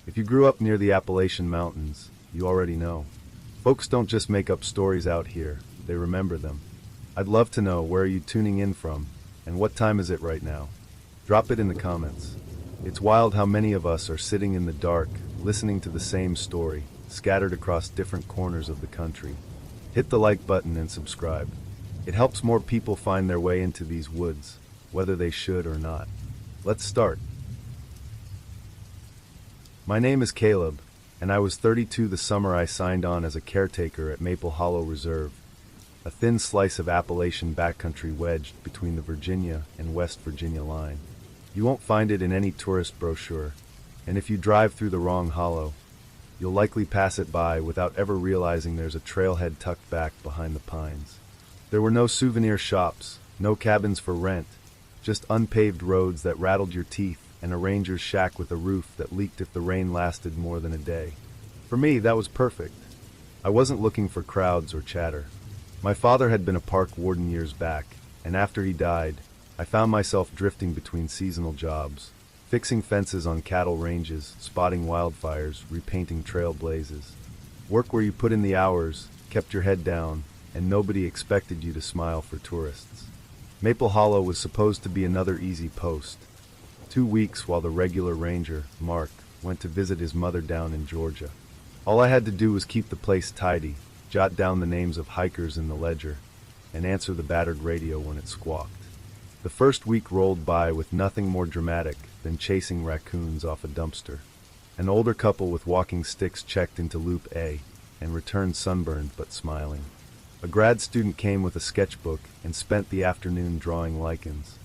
If you grew up near the Appalachian Mountains, you already know. Folks don't just make up stories out here, they remember them. I'd love to know, where are you tuning in from, and what time is it right now? Drop it in the comments. It's wild how many of us are sitting in the dark, listening to the same story, scattered across different corners of the country. Hit the like button and subscribe. It helps more people find their way into these woods, whether they should or not. Let's start. My name is Caleb, and I was 32 the summer I signed on as a caretaker at Maple Hollow Reserve, a thin slice of Appalachian backcountry wedged between the Virginia and West Virginia line. You won't find it in any tourist brochure, and if you drive through the wrong hollow, you'll likely pass it by without ever realizing there's a trailhead tucked back behind the pines. There were no souvenir shops, no cabins for rent, just unpaved roads that rattled your teeth and a ranger's shack with a roof that leaked if the rain lasted more than a day. For me, that was perfect. I wasn't looking for crowds or chatter. My father had been a park warden years back, and after he died, I found myself drifting between seasonal jobs, fixing fences on cattle ranges, spotting wildfires, repainting trail blazes. Work where you put in the hours, kept your head down, and nobody expected you to smile for tourists. Maple Hollow was supposed to be another easy post. 2 weeks while the regular ranger, Mark, went to visit his mother down in Georgia. All I had to do was keep the place tidy, jot down the names of hikers in the ledger, and answer the battered radio when it squawked. The first week rolled by with nothing more dramatic than chasing raccoons off a dumpster. An older couple with walking sticks checked into Loop A and returned sunburned but smiling. A grad student came with a sketchbook and spent the afternoon drawing lichens.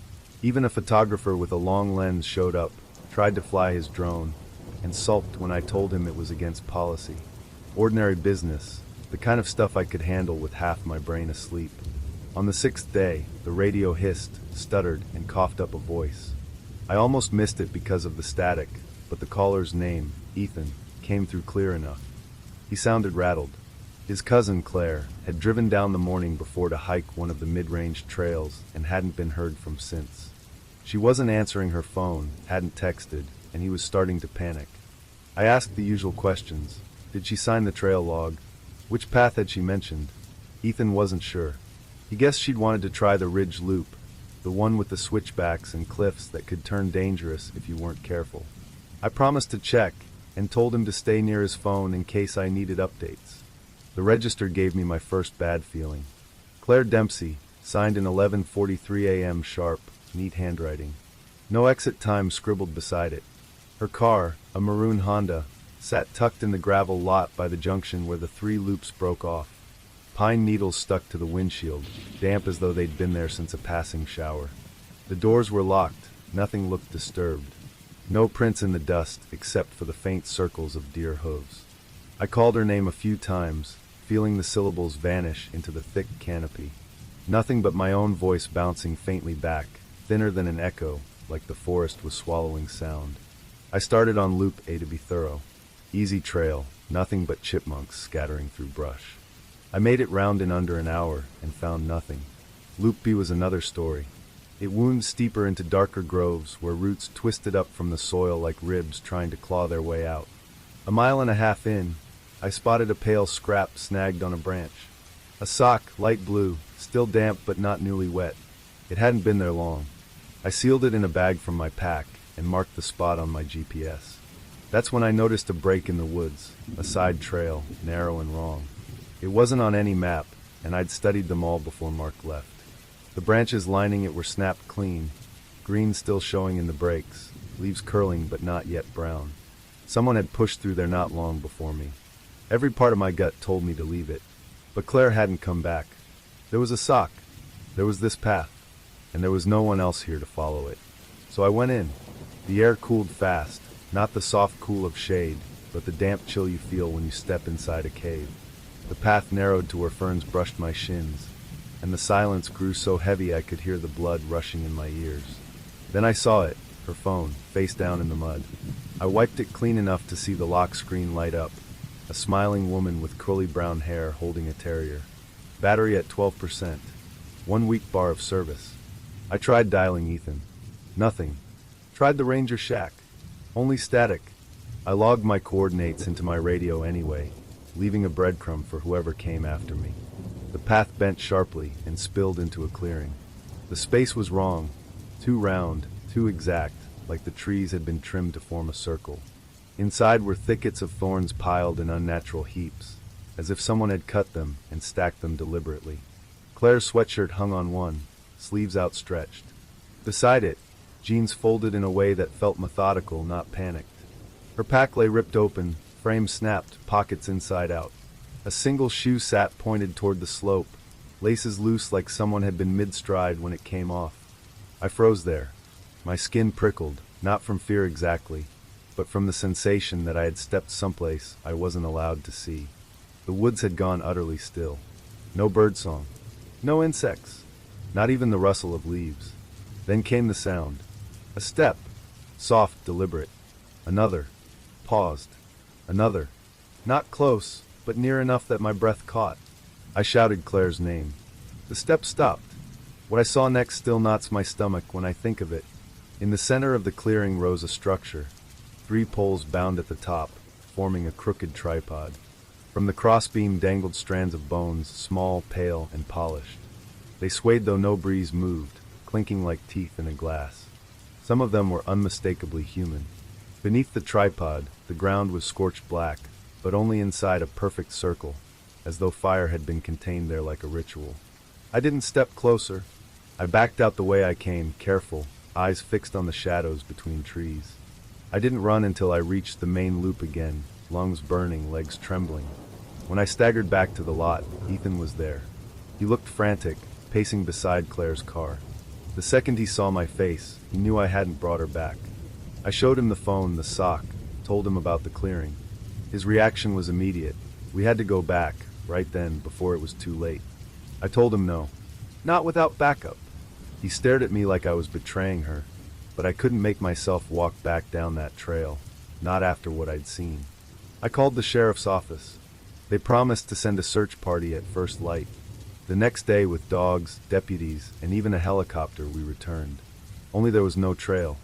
Even a photographer with a long lens showed up, tried to fly his drone, and sulked when I told him it was against policy. Ordinary business, the kind of stuff I could handle with half my brain asleep. On the 6th day, the radio hissed, stuttered, and coughed up a voice. I almost missed it because of the static, but the caller's name, Ethan, came through clear enough. He sounded rattled. His cousin, Claire, had driven down the morning before to hike one of the mid-range trails and hadn't been heard from since. She wasn't answering her phone, hadn't texted, and he was starting to panic. I asked the usual questions. Did she sign the trail log? Which path had she mentioned? Ethan wasn't sure. He guessed she'd wanted to try the Ridge Loop, the one with the switchbacks and cliffs that could turn dangerous if you weren't careful. I promised to check, and told him to stay near his phone in case I needed updates. The register gave me my first bad feeling. Claire Dempsey, signed in 11:43 a.m. sharp, neat handwriting. No exit time scribbled beside it. Her car, a maroon Honda, sat tucked in the gravel lot by the junction where the 3 loops broke off. Pine needles stuck to the windshield, damp as though they'd been there since a passing shower. The doors were locked, nothing looked disturbed. No prints in the dust except for the faint circles of deer hooves. I called her name a few times, feeling the syllables vanish into the thick canopy. Nothing but my own voice bouncing faintly back, thinner than an echo, like the forest was swallowing sound. I started on Loop A to be thorough. Easy trail, nothing but chipmunks scattering through brush. I made it round in under an hour and found nothing. Loop B was another story. It wound steeper into darker groves where roots twisted up from the soil like ribs trying to claw their way out. A mile and a half in, I spotted a pale scrap snagged on a branch. A sock, light blue, still damp but not newly wet. It hadn't been there long. I sealed it in a bag from my pack and marked the spot on my GPS. That's when I noticed a break in the woods, a side trail, narrow and wrong. It wasn't on any map, and I'd studied them all before Mark left. The branches lining it were snapped clean, green still showing in the breaks, leaves curling but not yet brown. Someone had pushed through there not long before me. Every part of my gut told me to leave it, but Claire hadn't come back. There was a sock, there was this path, and there was no one else here to follow it. So I went in. The air cooled fast, not the soft cool of shade, but the damp chill you feel when you step inside a cave. The path narrowed to where ferns brushed my shins, and the silence grew so heavy I could hear the blood rushing in my ears. Then I saw it, her phone, face down in the mud. I wiped it clean enough to see the lock screen light up, a smiling woman with curly brown hair holding a terrier. Battery at 12%. 1 week bar of service. I tried dialing Ethan. Nothing. Tried the ranger shack. Only static. I logged my coordinates into my radio anyway, leaving a breadcrumb for whoever came after me. The path bent sharply and spilled into a clearing. The space was wrong, too round, too exact, like the trees had been trimmed to form a circle. Inside were thickets of thorns piled in unnatural heaps, as if someone had cut them and stacked them deliberately. Claire's sweatshirt hung on one, sleeves outstretched. Beside it, jeans folded in a way that felt methodical, not panicked. Her pack lay ripped open, frame snapped, pockets inside out. A single shoe sat pointed toward the slope, laces loose like someone had been mid-stride when it came off. I froze there. My skin prickled, not from fear exactly, but from the sensation that I had stepped someplace I wasn't allowed to see. The woods had gone utterly still. No birdsong, no insects, not even the rustle of leaves. Then came the sound. A step, soft, deliberate. Another, paused. Another, not close, but near enough that my breath caught. I shouted Claire's name. The step stopped. What I saw next still knots my stomach when I think of it. In the center of the clearing rose a structure, 3 poles bound at the top, forming a crooked tripod. From the crossbeam dangled strands of bones, small, pale, and polished. They swayed though no breeze moved, clinking like teeth in a glass. Some of them were unmistakably human. Beneath the tripod, the ground was scorched black, but only inside a perfect circle, as though fire had been contained there like a ritual. I didn't step closer. I backed out the way I came, careful, eyes fixed on the shadows between trees. I didn't run until I reached the main loop again, lungs burning, legs trembling. When I staggered back to the lot, Ethan was there. He looked frantic, pacing beside Claire's car. The second he saw my face, he knew I hadn't brought her back. I showed him the phone, the sock, told him about the clearing. His reaction was immediate. We had to go back, right then, before it was too late. I told him no. Not without backup. He stared at me like I was betraying her, but I couldn't make myself walk back down that trail, not after what I'd seen. I called the sheriff's office. They promised to send a search party at first light. The next day, with dogs, deputies, and even a helicopter, we returned. Only there was no trail.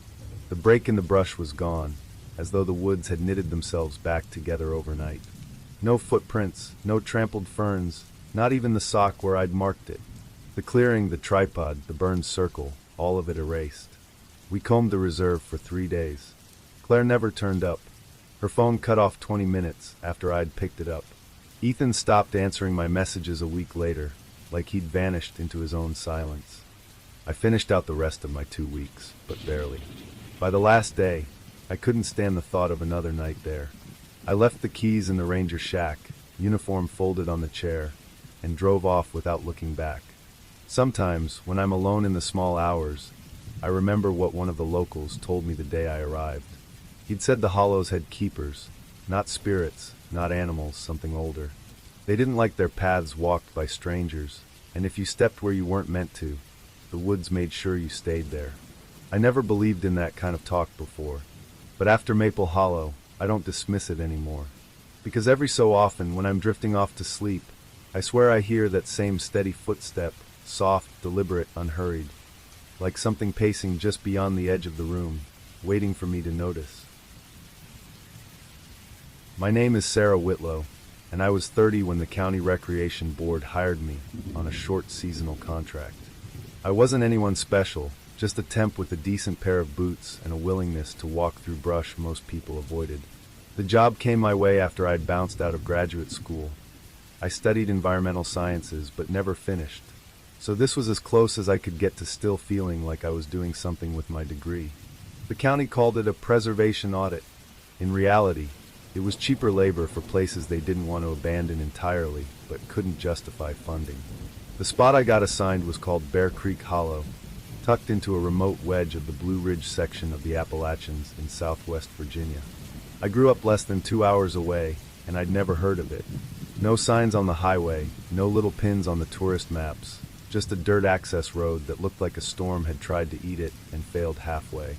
The break in the brush was gone, as though the woods had knitted themselves back together overnight. No footprints, no trampled ferns, not even the sock where I'd marked it. The clearing, the tripod, the burned circle, all of it erased. We combed the reserve for 3 days. Claire never turned up. Her phone cut off 20 minutes after I'd picked it up. Ethan stopped answering my messages a week later, like he'd vanished into his own silence. I finished out the rest of my 2 weeks, but barely. By the last day, I couldn't stand the thought of another night there. I left the keys in the ranger shack, uniform folded on the chair, and drove off without looking back. Sometimes, when I'm alone in the small hours, I remember what one of the locals told me the day I arrived. He'd said the hollows had keepers, not spirits, not animals, something older. They didn't like their paths walked by strangers, and if you stepped where you weren't meant to, the woods made sure you stayed there. I never believed in that kind of talk before, but after Maple Hollow, I don't dismiss it anymore. Because every so often, when I'm drifting off to sleep, I swear I hear that same steady footstep, soft, deliberate, unhurried, like something pacing just beyond the edge of the room, waiting for me to notice. My name is Sarah Whitlow, and I was 30 when the County Recreation Board hired me on a short seasonal contract. I wasn't anyone special, just a temp with a decent pair of boots and a willingness to walk through brush most people avoided. The job came my way after I'd bounced out of graduate school. I studied environmental sciences but never finished, so this was as close as I could get to still feeling like I was doing something with my degree. The county called it a preservation audit. In reality, it was cheaper labor for places they didn't want to abandon entirely but couldn't justify funding. The spot I got assigned was called Bear Creek Hollow, tucked into a remote wedge of the Blue Ridge section of the Appalachians in southwest Virginia. I grew up less than 2 hours away, and I'd never heard of it. No signs on the highway, no little pins on the tourist maps, just a dirt access road that looked like a storm had tried to eat it and failed halfway.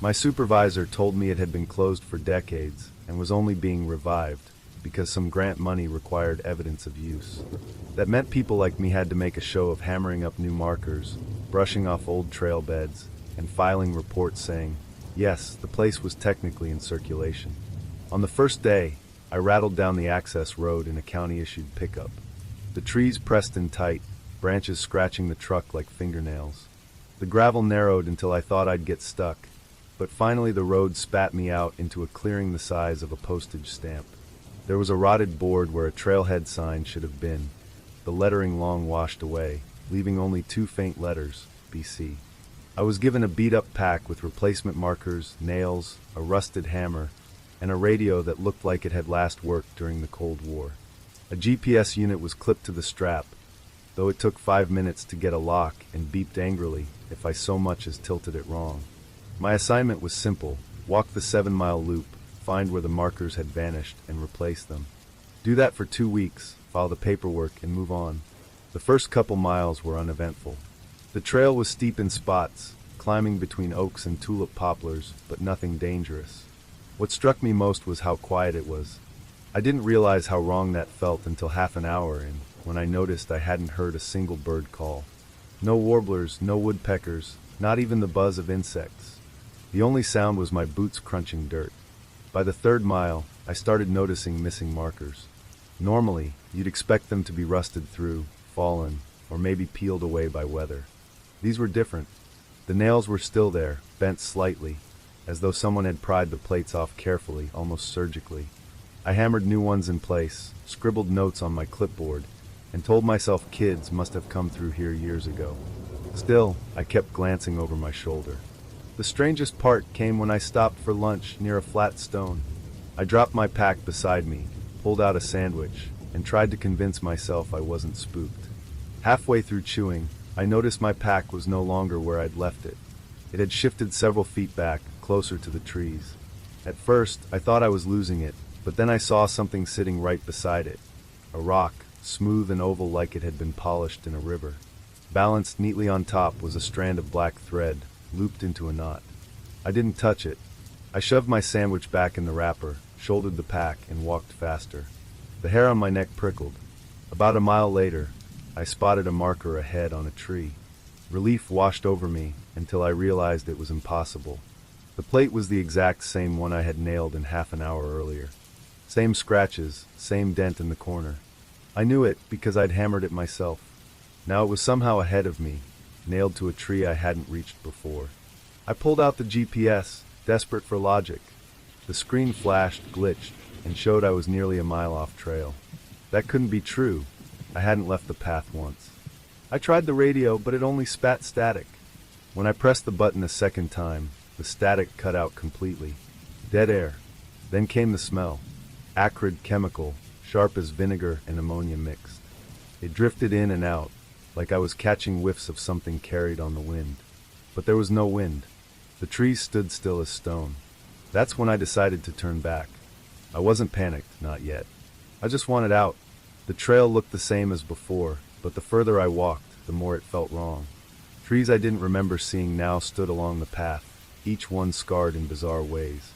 My supervisor told me it had been closed for decades and was only being revived because some grant money required evidence of use. That meant people like me had to make a show of hammering up new markers, brushing off old trail beds, and filing reports saying, yes, the place was technically in circulation. On the first day, I rattled down the access road in a county-issued pickup. The trees pressed in tight, branches scratching the truck like fingernails. The gravel narrowed until I thought I'd get stuck, but finally the road spat me out into a clearing the size of a postage stamp. There was a rotted board where a trailhead sign should have been, the lettering long washed away, leaving only 2 faint letters, BC. I was given a beat-up pack with replacement markers, nails, a rusted hammer, and a radio that looked like it had last worked during the Cold War. A GPS unit was clipped to the strap, though it took 5 minutes to get a lock and beeped angrily if I so much as tilted it wrong. My assignment was simple: walk the 7-mile loop, find where the markers had vanished, and replace them. Do that for 2 weeks, file the paperwork, and move on. The first couple miles were uneventful. The trail was steep in spots, climbing between oaks and tulip poplars, but nothing dangerous. What struck me most was how quiet it was. I didn't realize how wrong that felt until half an hour in, when I noticed I hadn't heard a single bird call. No warblers, no woodpeckers, not even the buzz of insects. The only sound was my boots crunching dirt. By the 3rd mile, I started noticing missing markers. Normally, you'd expect them to be rusted through, fallen, or maybe peeled away by weather. These were different. The nails were still there, bent slightly, as though someone had pried the plates off carefully, almost surgically. I hammered new ones in place, scribbled notes on my clipboard, and told myself kids must have come through here years ago. Still, I kept glancing over my shoulder. The strangest part came when I stopped for lunch near a flat stone. I dropped my pack beside me, pulled out a sandwich, and tried to convince myself I wasn't spooked. Halfway through chewing, I noticed my pack was no longer where I'd left it. It had shifted several feet back, closer to the trees. At first, I thought I was losing it, but then I saw something sitting right beside it. A rock, smooth and oval like it had been polished in a river. Balanced neatly on top was a strand of black thread, looped into a knot. I didn't touch it. I shoved my sandwich back in the wrapper, shouldered the pack, and walked faster. The hair on my neck prickled. About a mile later, I spotted a marker ahead on a tree. Relief washed over me until I realized it was impossible. The plate was the exact same one I had nailed in half an hour earlier. Same scratches, same dent in the corner. I knew it because I'd hammered it myself. Now it was somehow ahead of me, nailed to a tree I hadn't reached before. I pulled out the GPS, desperate for logic. The screen flashed, glitched, and showed I was nearly a mile off trail. That couldn't be true. I hadn't left the path once. I tried the radio, but it only spat static. When I pressed the button a second time, the static cut out completely. Dead air. Then came the smell. Acrid chemical, sharp as vinegar and ammonia mixed. It drifted in and out, like I was catching whiffs of something carried on the wind. But there was no wind. The trees stood still as stone. That's when I decided to turn back. I wasn't panicked, not yet. I just wanted out. The trail looked the same as before, but the further I walked, the more it felt wrong. Trees I didn't remember seeing now stood along the path, each one scarred in bizarre ways.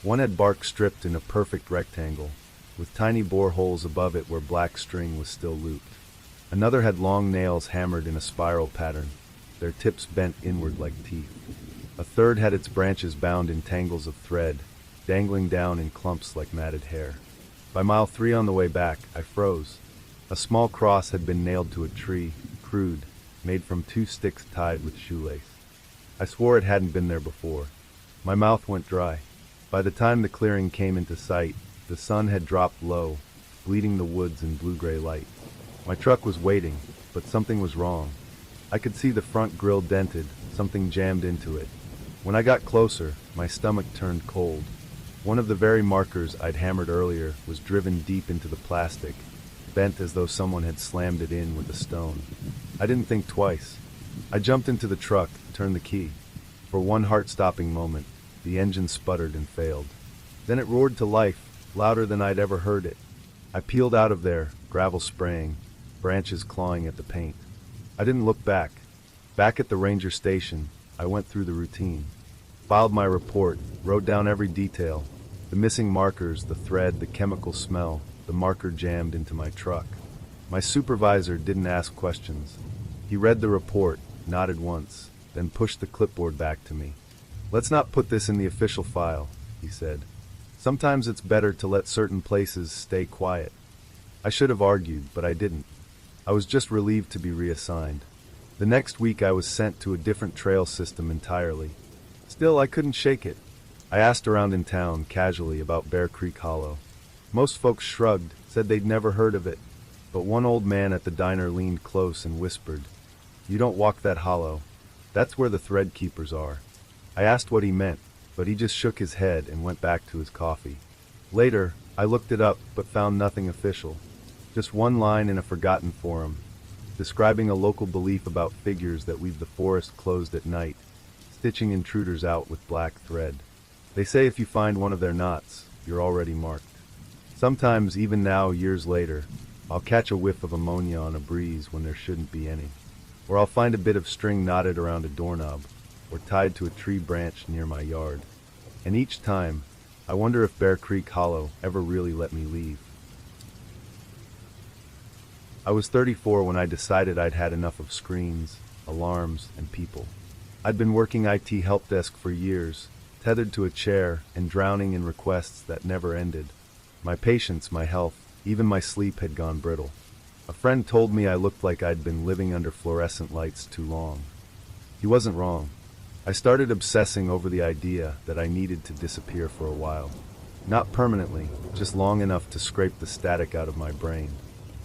One had bark stripped in a perfect rectangle, with tiny bore holes above it where black string was still looped. Another had long nails hammered in a spiral pattern, their tips bent inward like teeth. A third had its branches bound in tangles of thread, dangling down in clumps like matted hair. By mile 3 on the way back, I froze. A small cross had been nailed to a tree, crude, made from 2 sticks tied with shoelace. I swore it hadn't been there before. My mouth went dry. By the time the clearing came into sight, the sun had dropped low, bleeding the woods in blue-gray light. My truck was waiting, but something was wrong. I could see the front grille dented, something jammed into it. When I got closer, my stomach turned cold. One of the very markers I'd hammered earlier was driven deep into the plastic, bent as though someone had slammed it in with a stone. I didn't think twice. I jumped into the truck, turned the key. For one heart-stopping moment, the engine sputtered and failed. Then it roared to life, louder than I'd ever heard it. I peeled out of there, gravel spraying, branches clawing at the paint. I didn't look back. Back at the ranger station, I went through the routine. Filed my report, wrote down every detail. The missing markers, the thread, the chemical smell, the marker jammed into my truck. My supervisor didn't ask questions. He read the report, nodded once, then pushed the clipboard back to me. "Let's not put this in the official file," he said. Sometimes it's better to let certain places stay quiet. I should have argued, but I didn't. I was just relieved to be reassigned. The next week I was sent to a different trail system entirely. Still, I couldn't shake it. I asked around in town casually about Bear Creek Hollow. Most folks shrugged, said they'd never heard of it, but one old man at the diner leaned close and whispered, "You don't walk that hollow. That's where the thread keepers are." I asked what he meant, but he just shook his head and went back to his coffee. Later, I looked it up but found nothing official. Just one line in a forgotten forum, describing a local belief about figures that leave the forest closed at night, stitching intruders out with black thread. They say if you find one of their knots, you're already marked. Sometimes, even now, years later, I'll catch a whiff of ammonia on a breeze when there shouldn't be any. Or I'll find a bit of string knotted around a doorknob, or tied to a tree branch near my yard. And each time, I wonder if Bear Creek Hollow ever really let me leave. I was 34 when I decided I'd had enough of screens, alarms, and people. I'd been working IT help desk for years, tethered to a chair and drowning in requests that never ended. My patience, my health, even my sleep had gone brittle. A friend told me I looked like I'd been living under fluorescent lights too long. He wasn't wrong. I started obsessing over the idea that I needed to disappear for a while. Not permanently, just long enough to scrape the static out of my brain.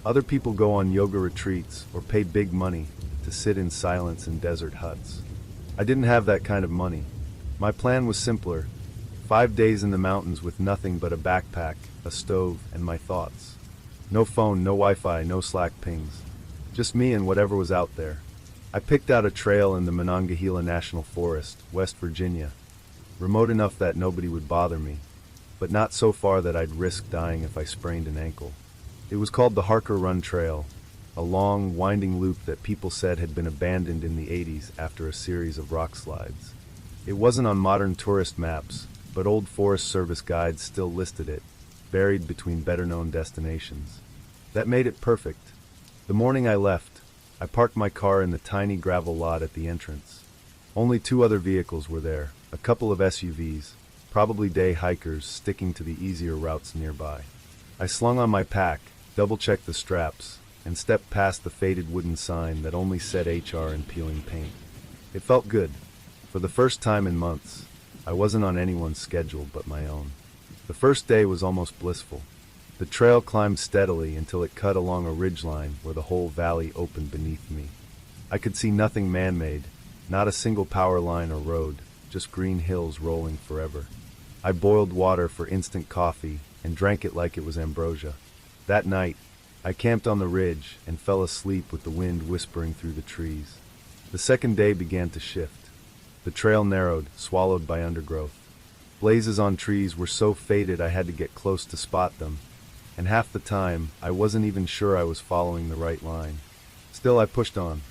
Other people go on yoga retreats or pay big money to sit in silence in desert huts. I didn't have that kind of money. My plan was simpler. 5 days in the mountains with nothing but a backpack, a stove, and my thoughts. No phone, no Wi-Fi, no Slack pings. Just me and whatever was out there. I picked out a trail in the Monongahela National Forest, West Virginia. Remote enough that nobody would bother me, but not so far that I'd risk dying if I sprained an ankle. It was called the Harker Run Trail, a long, winding loop that people said had been abandoned in the 80s after a series of rock slides. It wasn't on modern tourist maps, but old Forest Service guides still listed it, buried between better-known destinations. That made it perfect. The morning I left, I parked my car in the tiny gravel lot at the entrance. Only 2 other vehicles were there, a couple of SUVs, probably day hikers sticking to the easier routes nearby. I slung on my pack, double-checked the straps, and stepped past the faded wooden sign that only said HR in peeling paint. It felt good. For the first time in months, I wasn't on anyone's schedule but my own. The first day was almost blissful. The trail climbed steadily until it cut along a ridgeline where the whole valley opened beneath me. I could see nothing man-made, not a single power line or road, just green hills rolling forever. I boiled water for instant coffee and drank it like it was ambrosia. That night, I camped on the ridge and fell asleep with the wind whispering through the trees. The second day began to shift. The trail narrowed, swallowed by undergrowth. Blazes on trees were so faded I had to get close to spot them, and half the time I wasn't even sure I was following the right line. Still, I pushed on.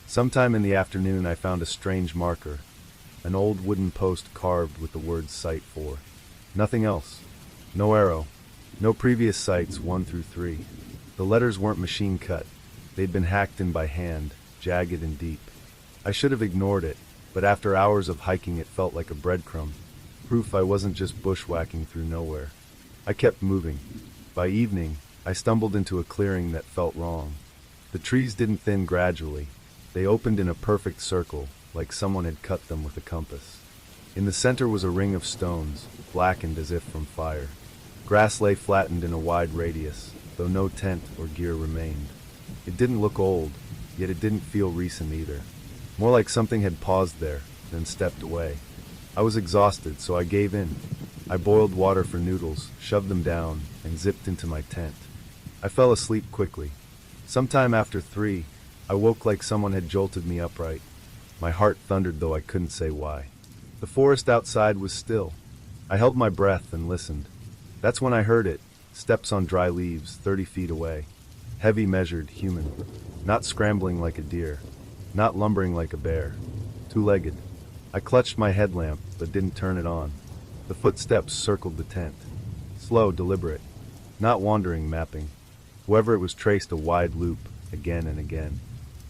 Sometime in the afternoon I found a strange marker, an old wooden post carved with the words Site 4. Nothing else. No arrow. No previous sites 1 through 3. The letters weren't machine cut. They'd been hacked in by hand, jagged and deep. I should have ignored it, but after hours of hiking it felt like a breadcrumb. Proof I wasn't just bushwhacking through nowhere. I kept moving. By evening, I stumbled into a clearing that felt wrong. The trees didn't thin gradually. They opened in a perfect circle, like someone had cut them with a compass. In the center was a ring of stones, blackened as if from fire. Grass lay flattened in a wide radius, though no tent or gear remained. It didn't look old, yet it didn't feel recent either. More like something had paused there, then stepped away. I was exhausted, so I gave in. I boiled water for noodles, shoved them down, and zipped into my tent. I fell asleep quickly. Sometime after 3, I woke like someone had jolted me upright. My heart thundered, though I couldn't say why. The forest outside was still. I held my breath and listened. That's when I heard it, steps on dry leaves 30 feet away. Heavy, measured, human. Not scrambling like a deer. Not lumbering like a bear. Two-legged. I clutched my headlamp, but didn't turn it on. The footsteps circled the tent. Slow, deliberate. Not wandering, mapping. Whoever it was traced a wide loop, again and again.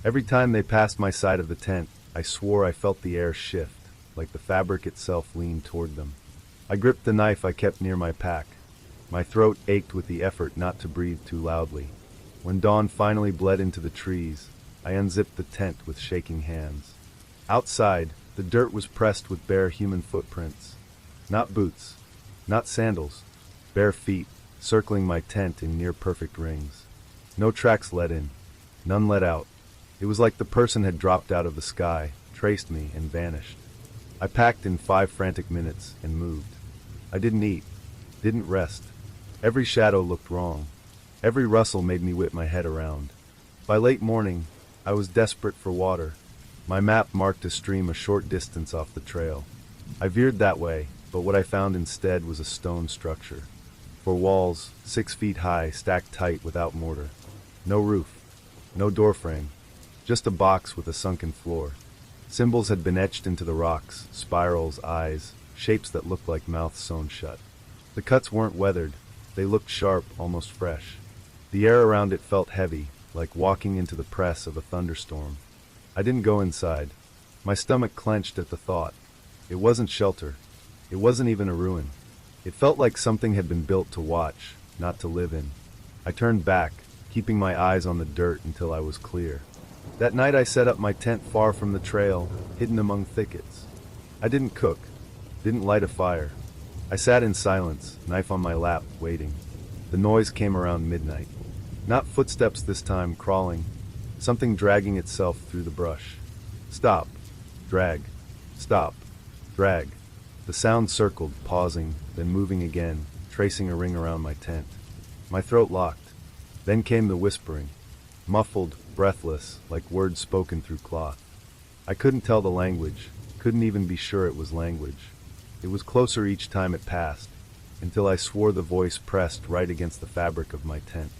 Every time they passed my side of the tent, I swore I felt the air shift, like the fabric itself leaned toward them. I gripped the knife I kept near my pack. My throat ached with the effort not to breathe too loudly. When dawn finally bled into the trees, I unzipped the tent with shaking hands. Outside, the dirt was pressed with bare human footprints. Not boots, not sandals, bare feet, circling my tent in near-perfect rings. No tracks led in, none led out. It was like the person had dropped out of the sky, traced me, and vanished. I packed in 5 frantic minutes and moved. I didn't eat, didn't rest. Every shadow looked wrong. Every rustle made me whip my head around. By late morning, I was desperate for water. My map marked a stream a short distance off the trail. I veered that way, but what I found instead was a stone structure. 4 walls, 6 feet high, stacked tight without mortar. No roof, no doorframe, just a box with a sunken floor. Symbols had been etched into the rocks, spirals, eyes, shapes that looked like mouths sewn shut. The cuts weren't weathered, they looked sharp, almost fresh. The air around it felt heavy, like walking into the press of a thunderstorm. I didn't go inside. My stomach clenched at the thought. It wasn't shelter. It wasn't even a ruin. It felt like something had been built to watch, not to live in. I turned back, keeping my eyes on the dirt until I was clear. That night I set up my tent far from the trail, hidden among thickets. I didn't cook, didn't light a fire. I sat in silence, knife on my lap, waiting. The noise came around midnight. Not footsteps this time, crawling. Something dragging itself through the brush. Stop. Drag. Stop. Drag. The sound circled, pausing, then moving again, tracing a ring around my tent. My throat locked. Then came the whispering. Muffled, breathless, like words spoken through cloth. I couldn't tell the language, couldn't even be sure it was language. It was closer each time it passed, until I swore the voice pressed right against the fabric of my tent.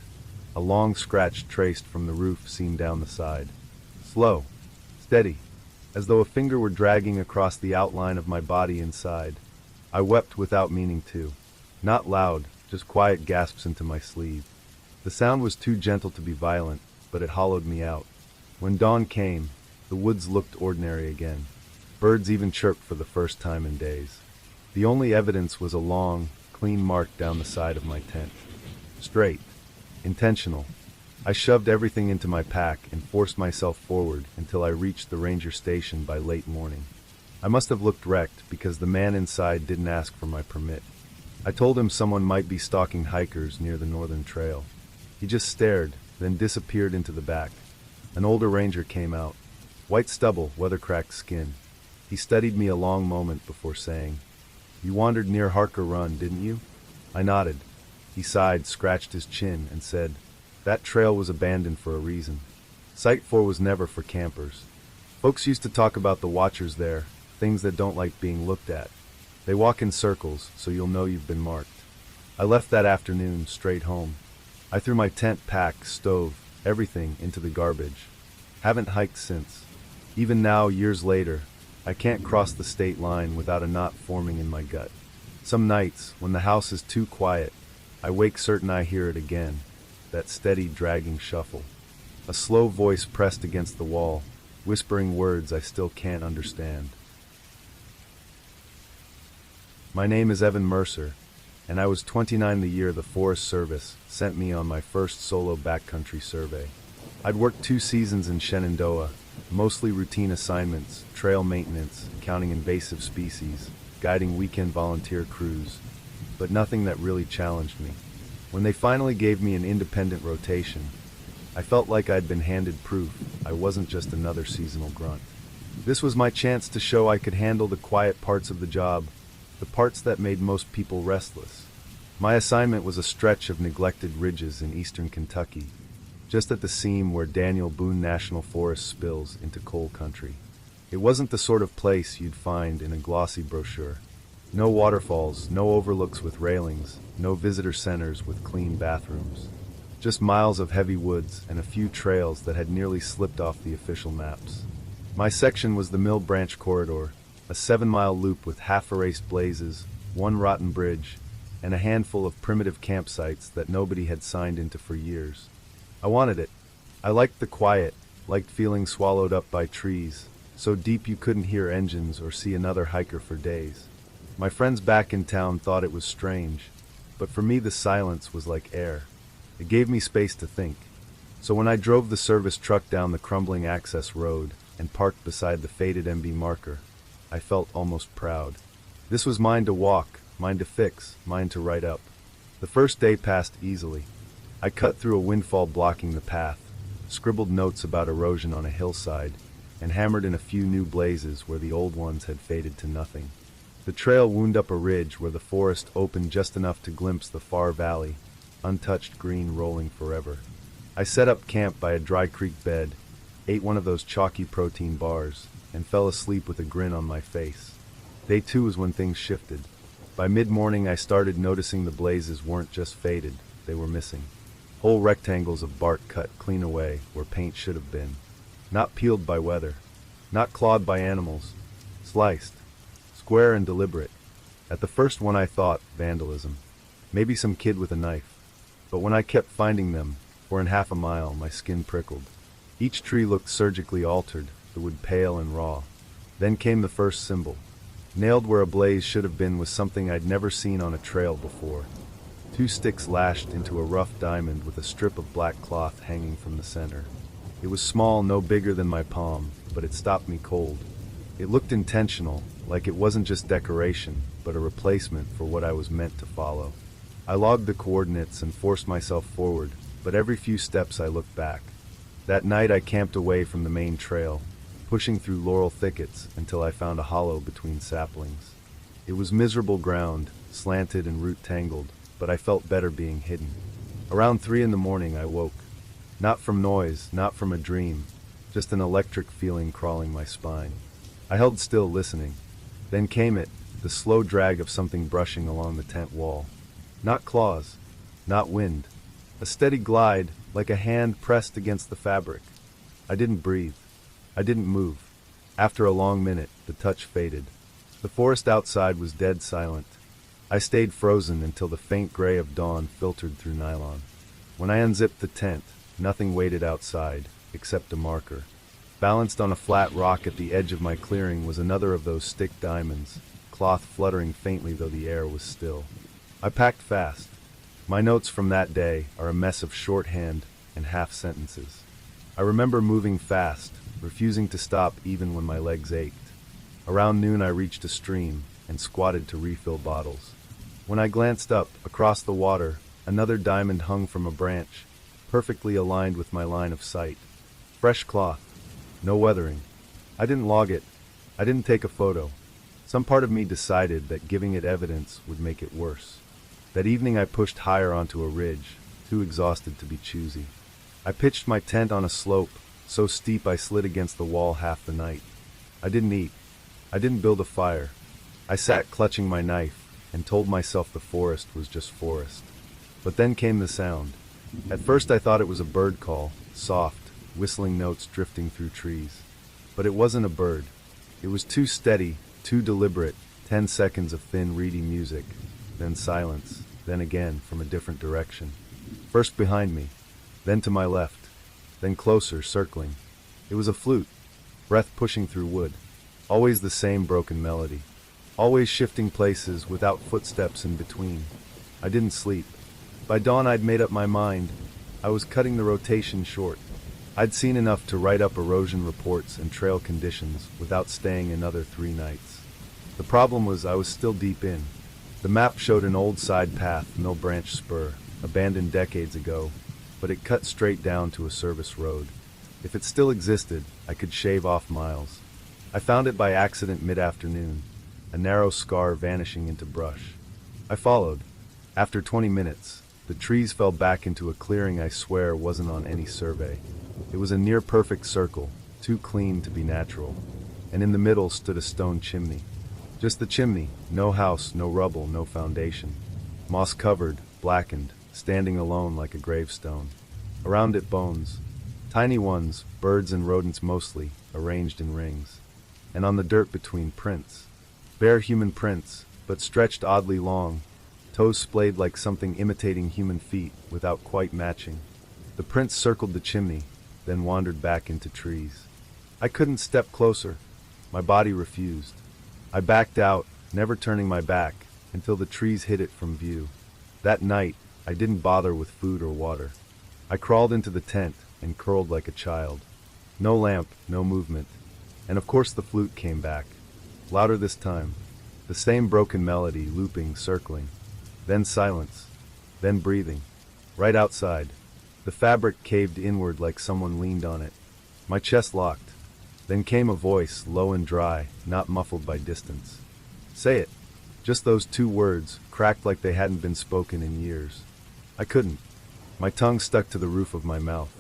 A long scratch traced from the roof seen down the side. Slow, steady, as though a finger were dragging across the outline of my body inside. I wept without meaning to. Not loud, just quiet gasps into my sleeve. The sound was too gentle to be violent, but it hollowed me out. When dawn came, the woods looked ordinary again. Birds even chirped for the first time in days. The only evidence was a long, clean mark down the side of my tent. Straight. Intentional. I shoved everything into my pack and forced myself forward until I reached the ranger station by late morning. I must have looked wrecked because the man inside didn't ask for my permit. I told him someone might be stalking hikers near the northern trail. He just stared, then disappeared into the back. An older ranger came out. White stubble, weather-cracked skin. He studied me a long moment before saying, "You wandered near Harker Run, didn't you?" I nodded. He sighed, scratched his chin, and said, "That trail was abandoned for a reason. Site 4 was never for campers. Folks used to talk about the watchers there, things that don't like being looked at. They walk in circles, so you'll know you've been marked." I left that afternoon, straight home. I threw my tent, pack, stove, everything into the garbage. Haven't hiked since. Even now, years later, I can't cross the state line without a knot forming in my gut. Some nights, when the house is too quiet, I wake certain I hear it again, that steady, dragging shuffle. A slow voice pressed against the wall, whispering words I still can't understand. My name is Evan Mercer, and I was 29 the year the Forest Service sent me on my first solo backcountry survey. I'd worked 2 seasons in Shenandoah, mostly routine assignments, trail maintenance, counting invasive species, guiding weekend volunteer crews, but nothing that really challenged me. When they finally gave me an independent rotation, I felt like I'd been handed proof I wasn't just another seasonal grunt. This was my chance to show I could handle the quiet parts of the job, the parts that made most people restless. My assignment was a stretch of neglected ridges in eastern Kentucky, just at the seam where Daniel Boone National Forest spills into coal country. It wasn't the sort of place you'd find in a glossy brochure. No waterfalls, no overlooks with railings, no visitor centers with clean bathrooms. Just miles of heavy woods and a few trails that had nearly slipped off the official maps. My section was the Mill Branch Corridor, a 7-mile loop with half-erased blazes, 1 rotten bridge, and a handful of primitive campsites that nobody had signed into for years. I wanted it. I liked the quiet, liked feeling swallowed up by trees, so deep you couldn't hear engines or see another hiker for days. My friends back in town thought it was strange, but for me the silence was like air. It gave me space to think. So when I drove the service truck down the crumbling access road and parked beside the faded MB marker, I felt almost proud. This was mine to walk, mine to fix, mine to write up. The first day passed easily. I cut through a windfall blocking the path, scribbled notes about erosion on a hillside, and hammered in a few new blazes where the old ones had faded to nothing. The trail wound up a ridge where the forest opened just enough to glimpse the far valley, untouched green rolling forever. I set up camp by a dry creek bed, ate one of those chalky protein bars, and fell asleep with a grin on my face. Day 2 was when things shifted. By mid-morning I started noticing the blazes weren't just faded, they were missing. Whole rectangles of bark cut clean away where paint should have been. Not peeled by weather, not clawed by animals, sliced, square and deliberate. At the first one I thought, vandalism. Maybe some kid with a knife. But when I kept finding them, for in half a mile, my skin prickled. Each tree looked surgically altered, the wood pale and raw. Then came the first symbol. Nailed where a blaze should have been was something I'd never seen on a trail before. 2 sticks lashed into a rough diamond with a strip of black cloth hanging from the center. It was small, no bigger than my palm, but it stopped me cold. It looked intentional, like it wasn't just decoration, but a replacement for what I was meant to follow. I logged the coordinates and forced myself forward, but every few steps I looked back. That night I camped away from the main trail, pushing through laurel thickets until I found a hollow between saplings. It was miserable ground, slanted and root-tangled, but I felt better being hidden. Around 3 in the morning I woke. Not from noise, not from a dream, just an electric feeling crawling my spine. I held still, listening. Then came it, the slow drag of something brushing along the tent wall. Not claws, not wind. A steady glide, like a hand pressed against the fabric. I didn't breathe. I didn't move. After a long minute, the touch faded. The forest outside was dead silent. I stayed frozen until the faint gray of dawn filtered through nylon. When I unzipped the tent, nothing waited outside, except a marker. Balanced on a flat rock at the edge of my clearing was another of those stick diamonds, cloth fluttering faintly though the air was still. I packed fast. My notes from that day are a mess of shorthand and half sentences. I remember moving fast, refusing to stop even when my legs ached. Around noon I reached a stream and squatted to refill bottles. When I glanced up, across the water, another diamond hung from a branch, perfectly aligned with my line of sight. Fresh cloth. No weathering. I didn't log it. I didn't take a photo. Some part of me decided that giving it evidence would make it worse. That evening I pushed higher onto a ridge, too exhausted to be choosy. I pitched my tent on a slope, so steep I slid against the wall half the night. I didn't eat. I didn't build a fire. I sat clutching my knife and told myself the forest was just forest. But then came the sound. At first I thought it was a bird call, soft, whistling notes drifting through trees. But it wasn't a bird. It was too steady, too deliberate, 10 seconds of thin, reedy music, then silence, then again from a different direction. First behind me, then to my left, then closer, circling. It was a flute, breath pushing through wood. Always the same broken melody. Always shifting places without footsteps in between. I didn't sleep. By dawn I'd made up my mind. I was cutting the rotation short. I'd seen enough to write up erosion reports and trail conditions without staying another 3 nights. The problem was I was still deep in. The map showed an old side path, no branch spur, abandoned decades ago, but it cut straight down to a service road. If it still existed, I could shave off miles. I found it by accident mid-afternoon, a narrow scar vanishing into brush. I followed. After 20 minutes, the trees fell back into a clearing I swear wasn't on any survey. It was a near-perfect circle, too clean to be natural, and in the middle stood a stone chimney. Just the chimney, no house, no rubble, no foundation. Moss-covered, blackened, standing alone like a gravestone. Around it bones, tiny ones, birds and rodents mostly, arranged in rings. And on the dirt between prints. Bare human prints, but stretched oddly long, toes splayed like something imitating human feet without quite matching. The prints circled the chimney, then wandered back into trees. I couldn't step closer. My body refused. I backed out, never turning my back until the trees hid it from view. That night, I didn't bother with food or water. I crawled into the tent and curled like a child. No lamp, no movement. And of course the flute came back. Louder this time. The same broken melody, looping, circling. Then silence. Then breathing. Right outside. The fabric caved inward like someone leaned on it. My chest locked. Then came a voice, low and dry, not muffled by distance. Say it. Just those two words, cracked like they hadn't been spoken in years. I couldn't. My tongue stuck to the roof of my mouth.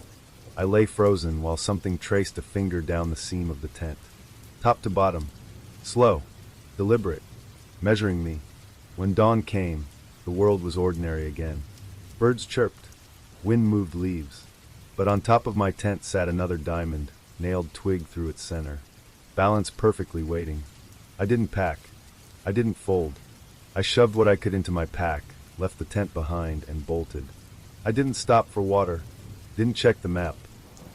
I lay frozen while something traced a finger down the seam of the tent. Top to bottom. Slow. Deliberate. Measuring me. When dawn came, the world was ordinary again. Birds chirped. Wind moved leaves. But on top of my tent sat another diamond, nailed twig through its center. Balanced perfectly, waiting. I didn't pack. I didn't fold. I shoved what I could into my pack, left the tent behind, and bolted. I didn't stop for water. Didn't check the map.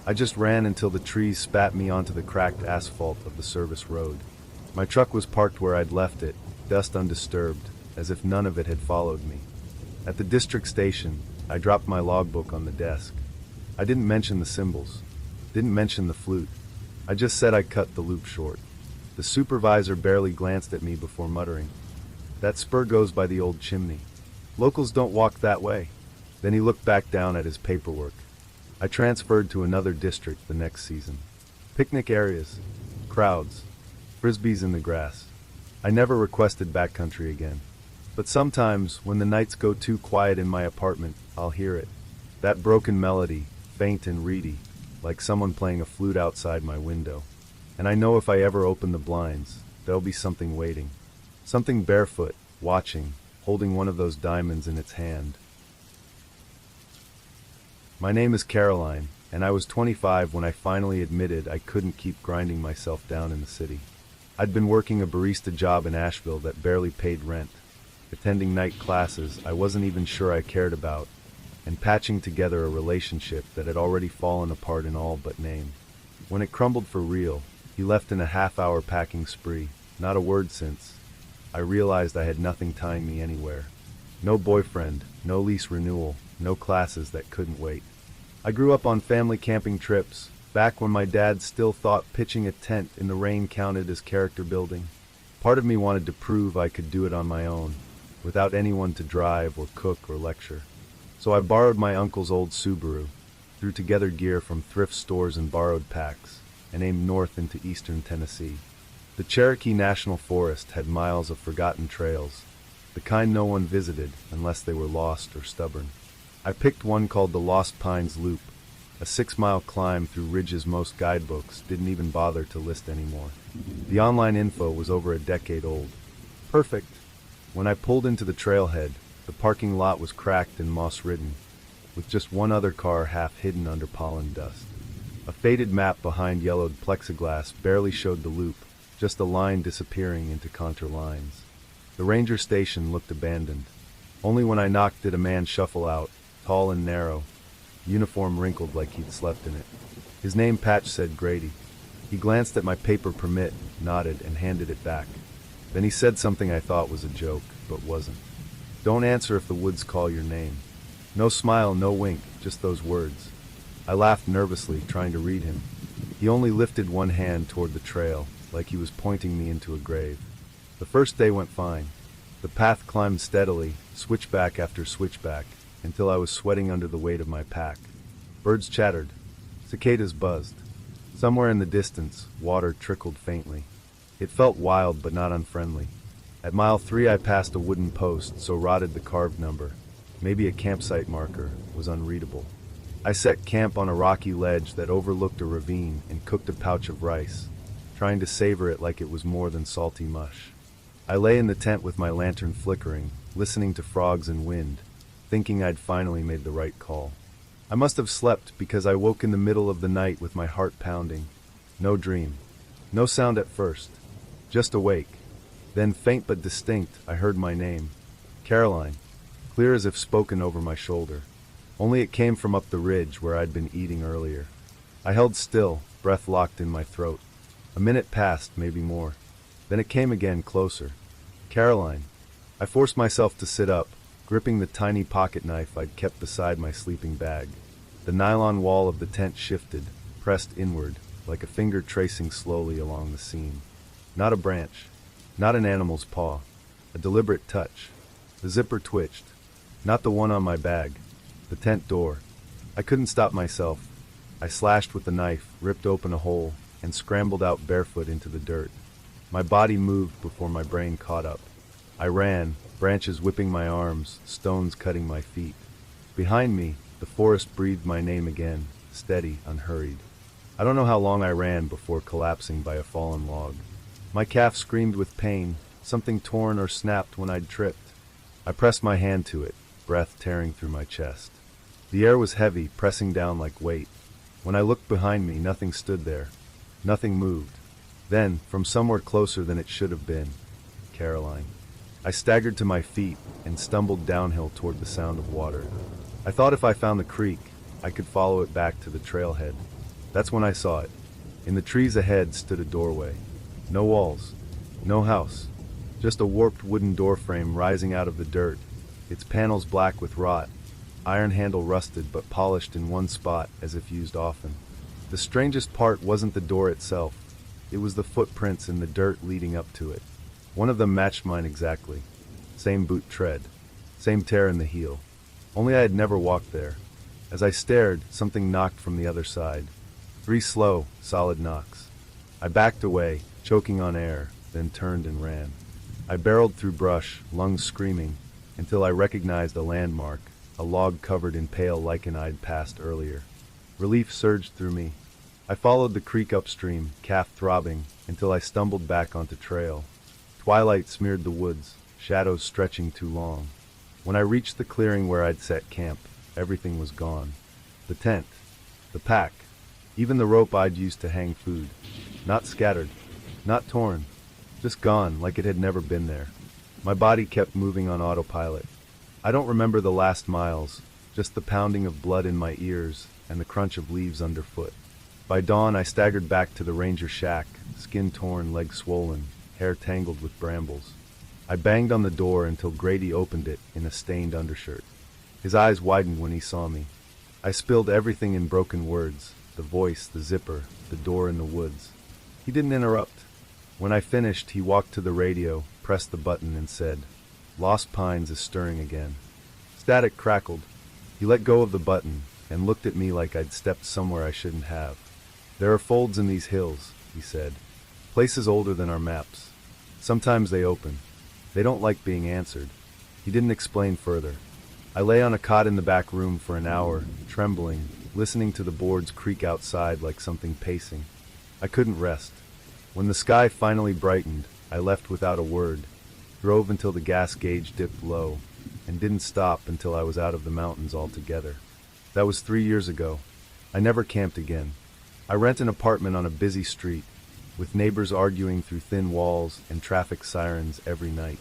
I just ran until the trees spat me onto the cracked asphalt of the service road. My truck was parked where I'd left it, dust undisturbed, as if none of it had followed me. At the district station, I dropped my logbook on the desk. I didn't mention the symbols. Didn't mention the flute. I just said I cut the loop short. The supervisor barely glanced at me before muttering, "That spur goes by the old chimney. Locals don't walk that way." Then he looked back down at his paperwork. I transferred to another district the next season. Picnic areas. Crowds. Frisbees in the grass. I never requested backcountry again. But sometimes, when the nights go too quiet in my apartment, I'll hear it. That broken melody, faint and reedy, like someone playing a flute outside my window. And I know if I ever open the blinds, there'll be something waiting. Something barefoot, watching, holding one of those diamonds in its hand. My name is Caroline, and I was 25 when I finally admitted I couldn't keep grinding myself down in the city. I'd been working a barista job in Asheville that barely paid rent, attending night classes I wasn't even sure I cared about, and patching together a relationship that had already fallen apart in all but name. When it crumbled for real, he left in a half-hour packing spree, not a word since. I realized I had nothing tying me anywhere. No boyfriend, no lease renewal, no classes that couldn't wait. I grew up on family camping trips, back when my dad still thought pitching a tent in the rain counted as character building. Part of me wanted to prove I could do it on my own, without anyone to drive or cook or lecture. So I borrowed my uncle's old Subaru, threw together gear from thrift stores and borrowed packs, and aimed north into eastern Tennessee. The Cherokee National Forest had miles of forgotten trails, the kind no one visited unless they were lost or stubborn. I picked one called the Lost Pines Loop, a 6-mile climb through ridges most guidebooks didn't even bother to list anymore. The online info was over a decade old. Perfect. When I pulled into the trailhead, the parking lot was cracked and moss-ridden, with just one other car half hidden under pollen dust. A faded map behind yellowed plexiglass barely showed the loop, just a line disappearing into contour lines. The ranger station looked abandoned. Only when I knocked did a man shuffle out, tall and narrow, uniform wrinkled like he'd slept in it. His name patch said Grady. He glanced at my paper permit, nodded, and handed it back. Then he said something I thought was a joke, but wasn't. "Don't answer if the woods call your name." No smile, no wink, just those words. I laughed nervously, trying to read him. He only lifted one hand toward the trail, like he was pointing me into a grave. The first day went fine. The path climbed steadily, switchback after switchback, until I was sweating under the weight of my pack. Birds chattered. Cicadas buzzed. Somewhere in the distance, water trickled faintly. It felt wild but not unfriendly. At mile 3 I passed a wooden post so rotted the carved number, maybe a campsite marker, was unreadable. I set camp on a rocky ledge that overlooked a ravine and cooked a pouch of rice, trying to savor it like it was more than salty mush. I lay in the tent with my lantern flickering, listening to frogs and wind, thinking I'd finally made the right call. I must have slept because I woke in the middle of the night with my heart pounding. No dream. No sound at first. Just awake. Then, faint but distinct, I heard my name. Caroline. Clear as if spoken over my shoulder. Only it came from up the ridge where I'd been eating earlier. I held still, breath locked in my throat. A minute passed, maybe more. Then it came again, closer. Caroline. I forced myself to sit up, gripping the tiny pocket knife I'd kept beside my sleeping bag. The nylon wall of the tent shifted, pressed inward, like a finger tracing slowly along the seam. Not a branch, not an animal's paw, a deliberate touch. The zipper twitched. Not the one on my bag, the tent door. I couldn't stop myself. I slashed with the knife, ripped open a hole, and scrambled out barefoot into the dirt. My body moved before my brain caught up. I ran, branches whipping my arms, stones cutting my feet. Behind me, the forest breathed my name again, steady, unhurried. I don't know how long I ran before collapsing by a fallen log. My calf screamed with pain, something torn or snapped when I'd tripped. I pressed my hand to it, breath tearing through my chest. The air was heavy, pressing down like weight. When I looked behind me, nothing stood there. Nothing moved. Then, from somewhere closer than it should have been, Caroline. I staggered to my feet and stumbled downhill toward the sound of water. I thought if I found the creek, I could follow it back to the trailhead. That's when I saw it. In the trees ahead stood a doorway. No walls, no house, just a warped wooden doorframe rising out of the dirt, its panels black with rot, iron handle rusted but polished in one spot as if used often. The strangest part wasn't the door itself. It was the footprints in the dirt leading up to it. One of them matched mine exactly. Same boot tread, same tear in the heel. Only I had never walked there. As I stared, something knocked from the other side. 3 slow, solid knocks. I backed away, choking on air, then turned and ran. I barreled through brush, lungs screaming, until I recognized a landmark, a log covered in pale lichen I'd passed earlier. Relief surged through me. I followed the creek upstream, calf throbbing, until I stumbled back onto trail. Twilight smeared the woods, shadows stretching too long. When I reached the clearing where I'd set camp, everything was gone. The tent, the pack, even the rope I'd used to hang food. Not scattered, not torn, just gone like it had never been there. My body kept moving on autopilot. I don't remember the last miles, just the pounding of blood in my ears and the crunch of leaves underfoot. By dawn, I staggered back to the ranger shack, skin torn, legs swollen, hair tangled with brambles. I banged on the door until Grady opened it in a stained undershirt. His eyes widened when he saw me. I spilled everything in broken words, the voice, the zipper, the door in the woods. He didn't interrupt. When I finished, he walked to the radio, pressed the button, and said, "Lost Pines is stirring again." Static crackled. He let go of the button and looked at me like I'd stepped somewhere I shouldn't have. "There are folds in these hills," he said. "Places older than our maps. Sometimes they open. They don't like being answered." He didn't explain further. I lay on a cot in the back room for an hour, trembling, listening to the boards creak outside like something pacing. I couldn't rest. When the sky finally brightened, I left without a word, drove until the gas gauge dipped low, and didn't stop until I was out of the mountains altogether. That was 3 years ago. I never camped again. I rent an apartment on a busy street, with neighbors arguing through thin walls and traffic sirens every night.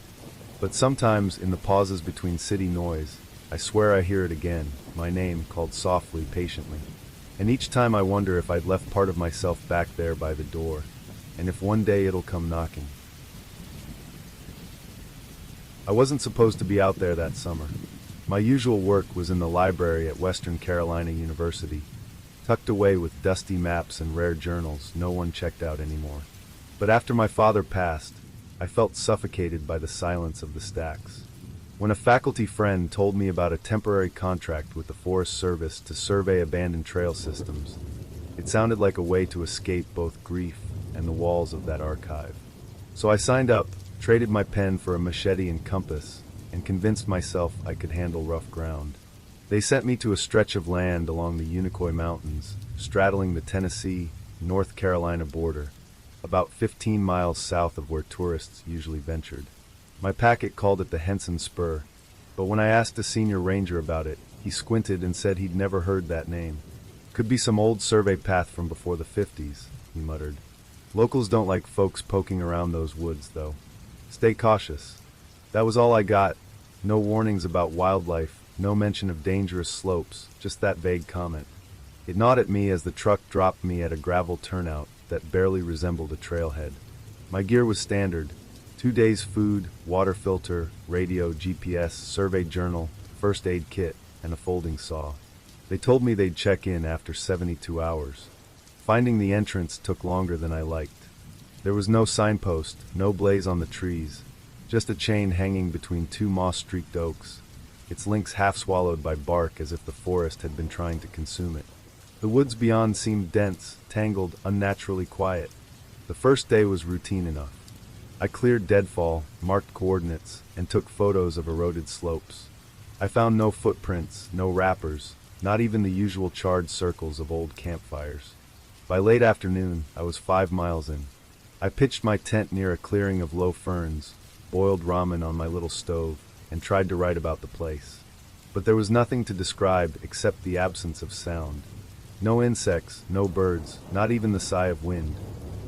But sometimes, in the pauses between city noise, I swear I hear it again, my name called softly, patiently. And each time I wonder if I'd left part of myself back there by the door, and if one day it'll come knocking. I wasn't supposed to be out there that summer. My usual work was in the library at Western Carolina University, tucked away with dusty maps and rare journals no one checked out anymore. But after my father passed, I felt suffocated by the silence of the stacks. When a faculty friend told me about a temporary contract with the Forest Service to survey abandoned trail systems, it sounded like a way to escape both grief and the walls of that archive. So I signed up, traded my pen for a machete and compass, and convinced myself I could handle rough ground. They sent me to a stretch of land along the Unicoi Mountains, straddling the Tennessee-North Carolina border, about 15 miles south of where tourists usually ventured. My packet called it the Henson Spur, but when I asked a senior ranger about it, he squinted and said he'd never heard that name. "Could be some old survey path from before the 50s, he muttered. "Locals don't like folks poking around those woods, though. Stay cautious." That was all I got. No warnings about wildlife, no mention of dangerous slopes, just that vague comment. It gnawed at me as the truck dropped me at a gravel turnout that barely resembled a trailhead. My gear was standard, 2 days food, water filter, radio, GPS, survey journal, first aid kit, and a folding saw. They told me they'd check in after 72 hours. Finding the entrance took longer than I liked. There was no signpost, no blaze on the trees, just a chain hanging between two moss-streaked oaks, its links half swallowed by bark as if the forest had been trying to consume it. The woods beyond seemed dense, tangled, unnaturally quiet. The first day was routine enough. I cleared deadfall, marked coordinates, and took photos of eroded slopes. I found no footprints, no wrappers, not even the usual charred circles of old campfires. By late afternoon, I was 5 miles in. I pitched my tent near a clearing of low ferns, boiled ramen on my little stove, and tried to write about the place. But there was nothing to describe except the absence of sound. No insects, no birds, not even the sigh of wind.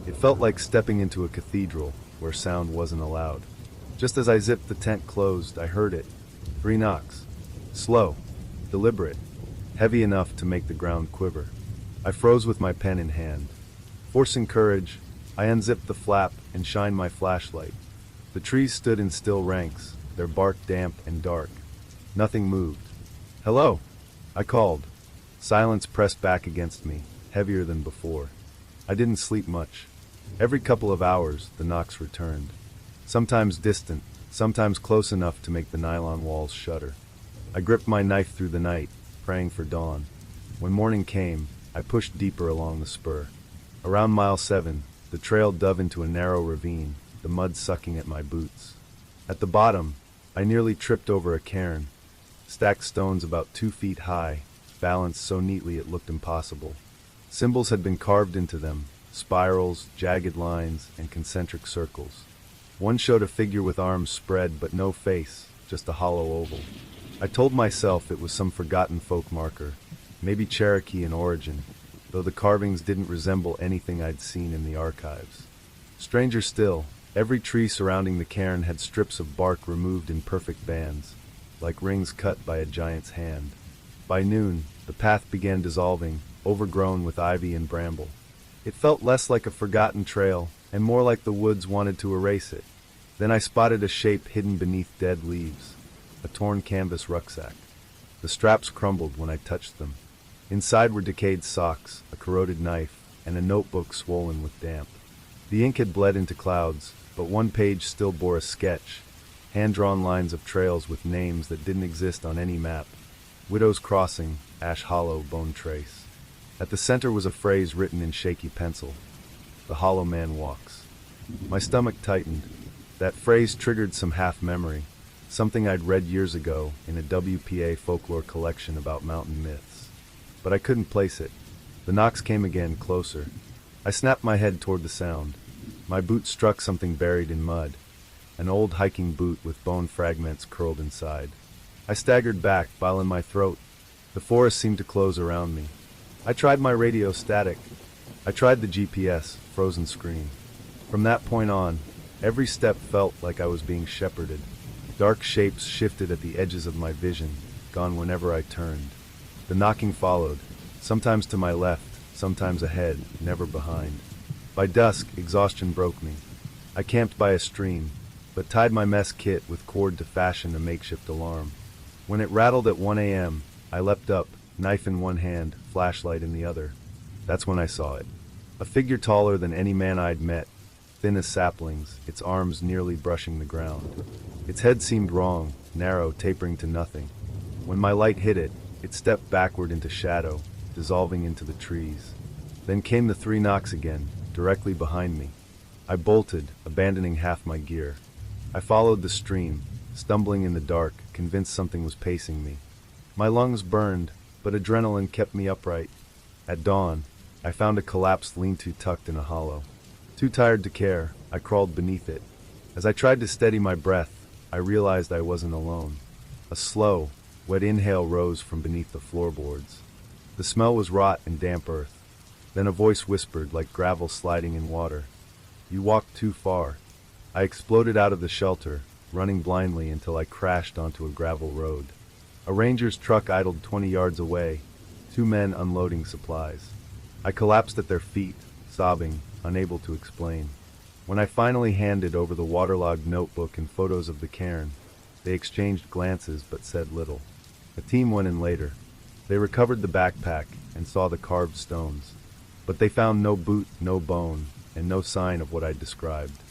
It felt like stepping into a cathedral where sound wasn't allowed. Just as I zipped the tent closed, I heard it. 3 knocks. Slow, deliberate, heavy enough to make the ground quiver. I froze with my pen in hand. Forcing courage, I unzipped the flap and shined my flashlight. The trees stood in still ranks, their bark damp and dark. Nothing moved. "Hello," I called. Silence pressed back against me, heavier than before. I didn't sleep much. Every couple of hours, the knocks returned. Sometimes distant, sometimes close enough to make the nylon walls shudder. I gripped my knife through the night, praying for dawn. When morning came, I pushed deeper along the spur. Around mile 7, the trail dove into a narrow ravine, the mud sucking at my boots. At the bottom, I nearly tripped over a cairn. Stacked stones about 2 feet high, balanced so neatly it looked impossible. Symbols had been carved into them, spirals, jagged lines, and concentric circles. One showed a figure with arms spread but no face, just a hollow oval. I told myself it was some forgotten folk marker, maybe Cherokee in origin, though the carvings didn't resemble anything I'd seen in the archives. Stranger still, every tree surrounding the cairn had strips of bark removed in perfect bands, like rings cut by a giant's hand. By noon, the path began dissolving, overgrown with ivy and bramble. It felt less like a forgotten trail, and more like the woods wanted to erase it. Then I spotted a shape hidden beneath dead leaves, a torn canvas rucksack. The straps crumbled when I touched them. Inside were decayed socks, a corroded knife, and a notebook swollen with damp. The ink had bled into clouds, but one page still bore a sketch, hand-drawn lines of trails with names that didn't exist on any map. Widow's Crossing, Ash Hollow, Bone Trace. At the center was a phrase written in shaky pencil. The Hollow Man Walks. My stomach tightened. That phrase triggered some half-memory, something I'd read years ago in a WPA folklore collection about mountain myths. But I couldn't place it. The knocks came again, closer. I snapped my head toward the sound. My boot struck something buried in mud, an old hiking boot with bone fragments curled inside. I staggered back, bile in my throat. The forest seemed to close around me. I tried my radio static. I tried the GPS, frozen screen. From that point on, every step felt like I was being shepherded. Dark shapes shifted at the edges of my vision, gone whenever I turned. The knocking followed, sometimes to my left, sometimes ahead, never behind. By dusk, exhaustion broke me. I camped by a stream, but tied my mess kit with cord to fashion a makeshift alarm. When it rattled at 1 a.m., I leapt up, knife in one hand, flashlight in the other. That's when I saw it. A figure taller than any man I'd met, thin as saplings, its arms nearly brushing the ground. Its head seemed wrong, narrow, tapering to nothing. When my light hit it, it stepped backward into shadow, dissolving into the trees. Then came the 3 knocks again, directly behind me. I bolted, abandoning half my gear. I followed the stream, stumbling in the dark, convinced something was pacing me. My lungs burned, but adrenaline kept me upright. At dawn, I found a collapsed lean-to tucked in a hollow. Too tired to care, I crawled beneath it. As I tried to steady my breath, I realized I wasn't alone. A slow, wet inhale rose from beneath the floorboards. The smell was rot and damp earth. Then a voice whispered like gravel sliding in water. "You walked too far." I exploded out of the shelter, running blindly until I crashed onto a gravel road. A ranger's truck idled 20 yards away, 2 men unloading supplies. I collapsed at their feet, sobbing, unable to explain. When I finally handed over the waterlogged notebook and photos of the cairn, they exchanged glances but said little. A team went in later. They recovered the backpack and saw the carved stones, but they found no boot, no bone, and no sign of what I'd described.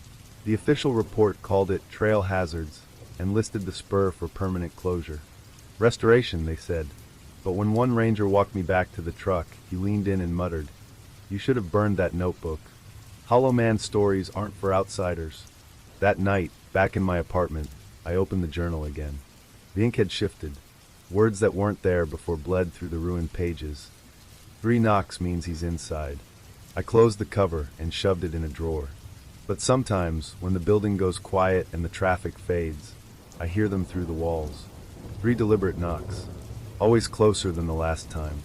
The official report called it trail hazards and listed the spur for permanent closure. Restoration, they said, but when one ranger walked me back to the truck, he leaned in and muttered, "You should have burned that notebook. Hollow Man stories aren't for outsiders." That night, back in my apartment, I opened the journal again. The ink had shifted. Words that weren't there before bled through the ruined pages. 3 knocks means he's inside. I closed the cover and shoved it in a drawer. But sometimes, when the building goes quiet and the traffic fades, I hear them through the walls. 3 deliberate knocks, always closer than the last time.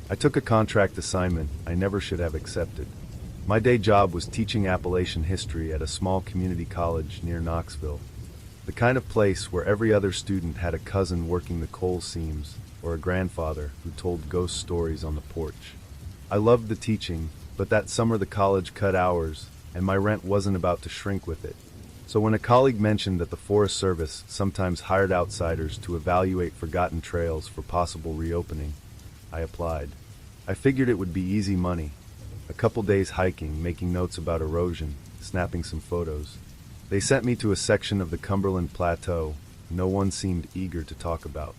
I took a contract assignment I never should have accepted. My day job was teaching Appalachian history at a small community college near Knoxville, the kind of place where every other student had a cousin working the coal seams or a grandfather who told ghost stories on the porch. I loved the teaching, but that summer the college cut hours, and my rent wasn't about to shrink with it. So when a colleague mentioned that the Forest Service sometimes hired outsiders to evaluate forgotten trails for possible reopening, I applied. I figured it would be easy money. A couple days hiking, making notes about erosion, snapping some photos. They sent me to a section of the Cumberland Plateau no one seemed eager to talk about.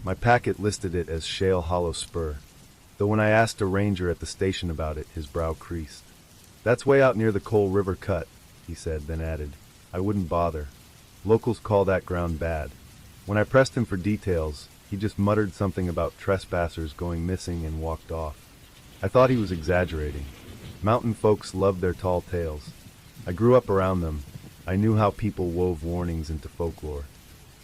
My packet listed it as Shale Hollow Spur, though when I asked a ranger at the station about it, his brow creased. "That's way out near the Coal River Cut," he said, then added, "I wouldn't bother. Locals call that ground bad." When I pressed him for details, he just muttered something about trespassers going missing and walked off. I thought he was exaggerating. Mountain folks loved their tall tales. I grew up around them. I knew how people wove warnings into folklore.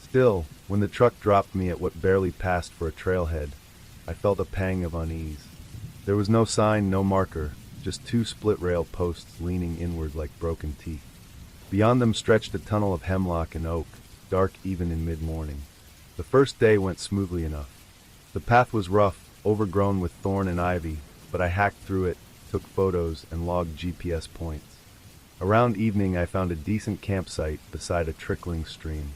Still, when the truck dropped me at what barely passed for a trailhead, I felt a pang of unease. There was no sign, no marker, just 2 split-rail posts leaning inward like broken teeth. Beyond them stretched a tunnel of hemlock and oak, dark even in mid-morning. The first day went smoothly enough. The path was rough, overgrown with thorn and ivy, but I hacked through it, took photos, and logged GPS points. Around evening I found a decent campsite beside a trickling stream.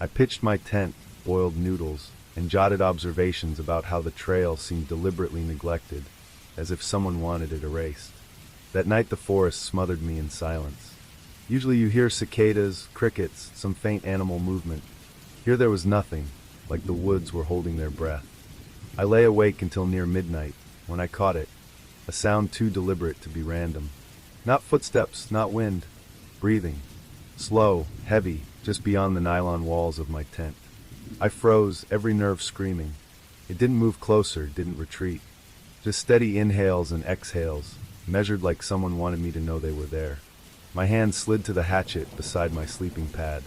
I pitched my tent, boiled noodles, and jotted observations about how the trail seemed deliberately neglected, as if someone wanted it erased. That night the forest smothered me in silence. Usually you hear cicadas, crickets, some faint animal movement. Here there was nothing, like the woods were holding their breath. I lay awake until near midnight, when I caught it, a sound too deliberate to be random. Not footsteps, not wind. Breathing. Slow, heavy, just beyond the nylon walls of my tent. I froze, every nerve screaming. It didn't move closer, didn't retreat. Just steady inhales and exhales, measured like someone wanted me to know they were there. My hand slid to the hatchet beside my sleeping pad.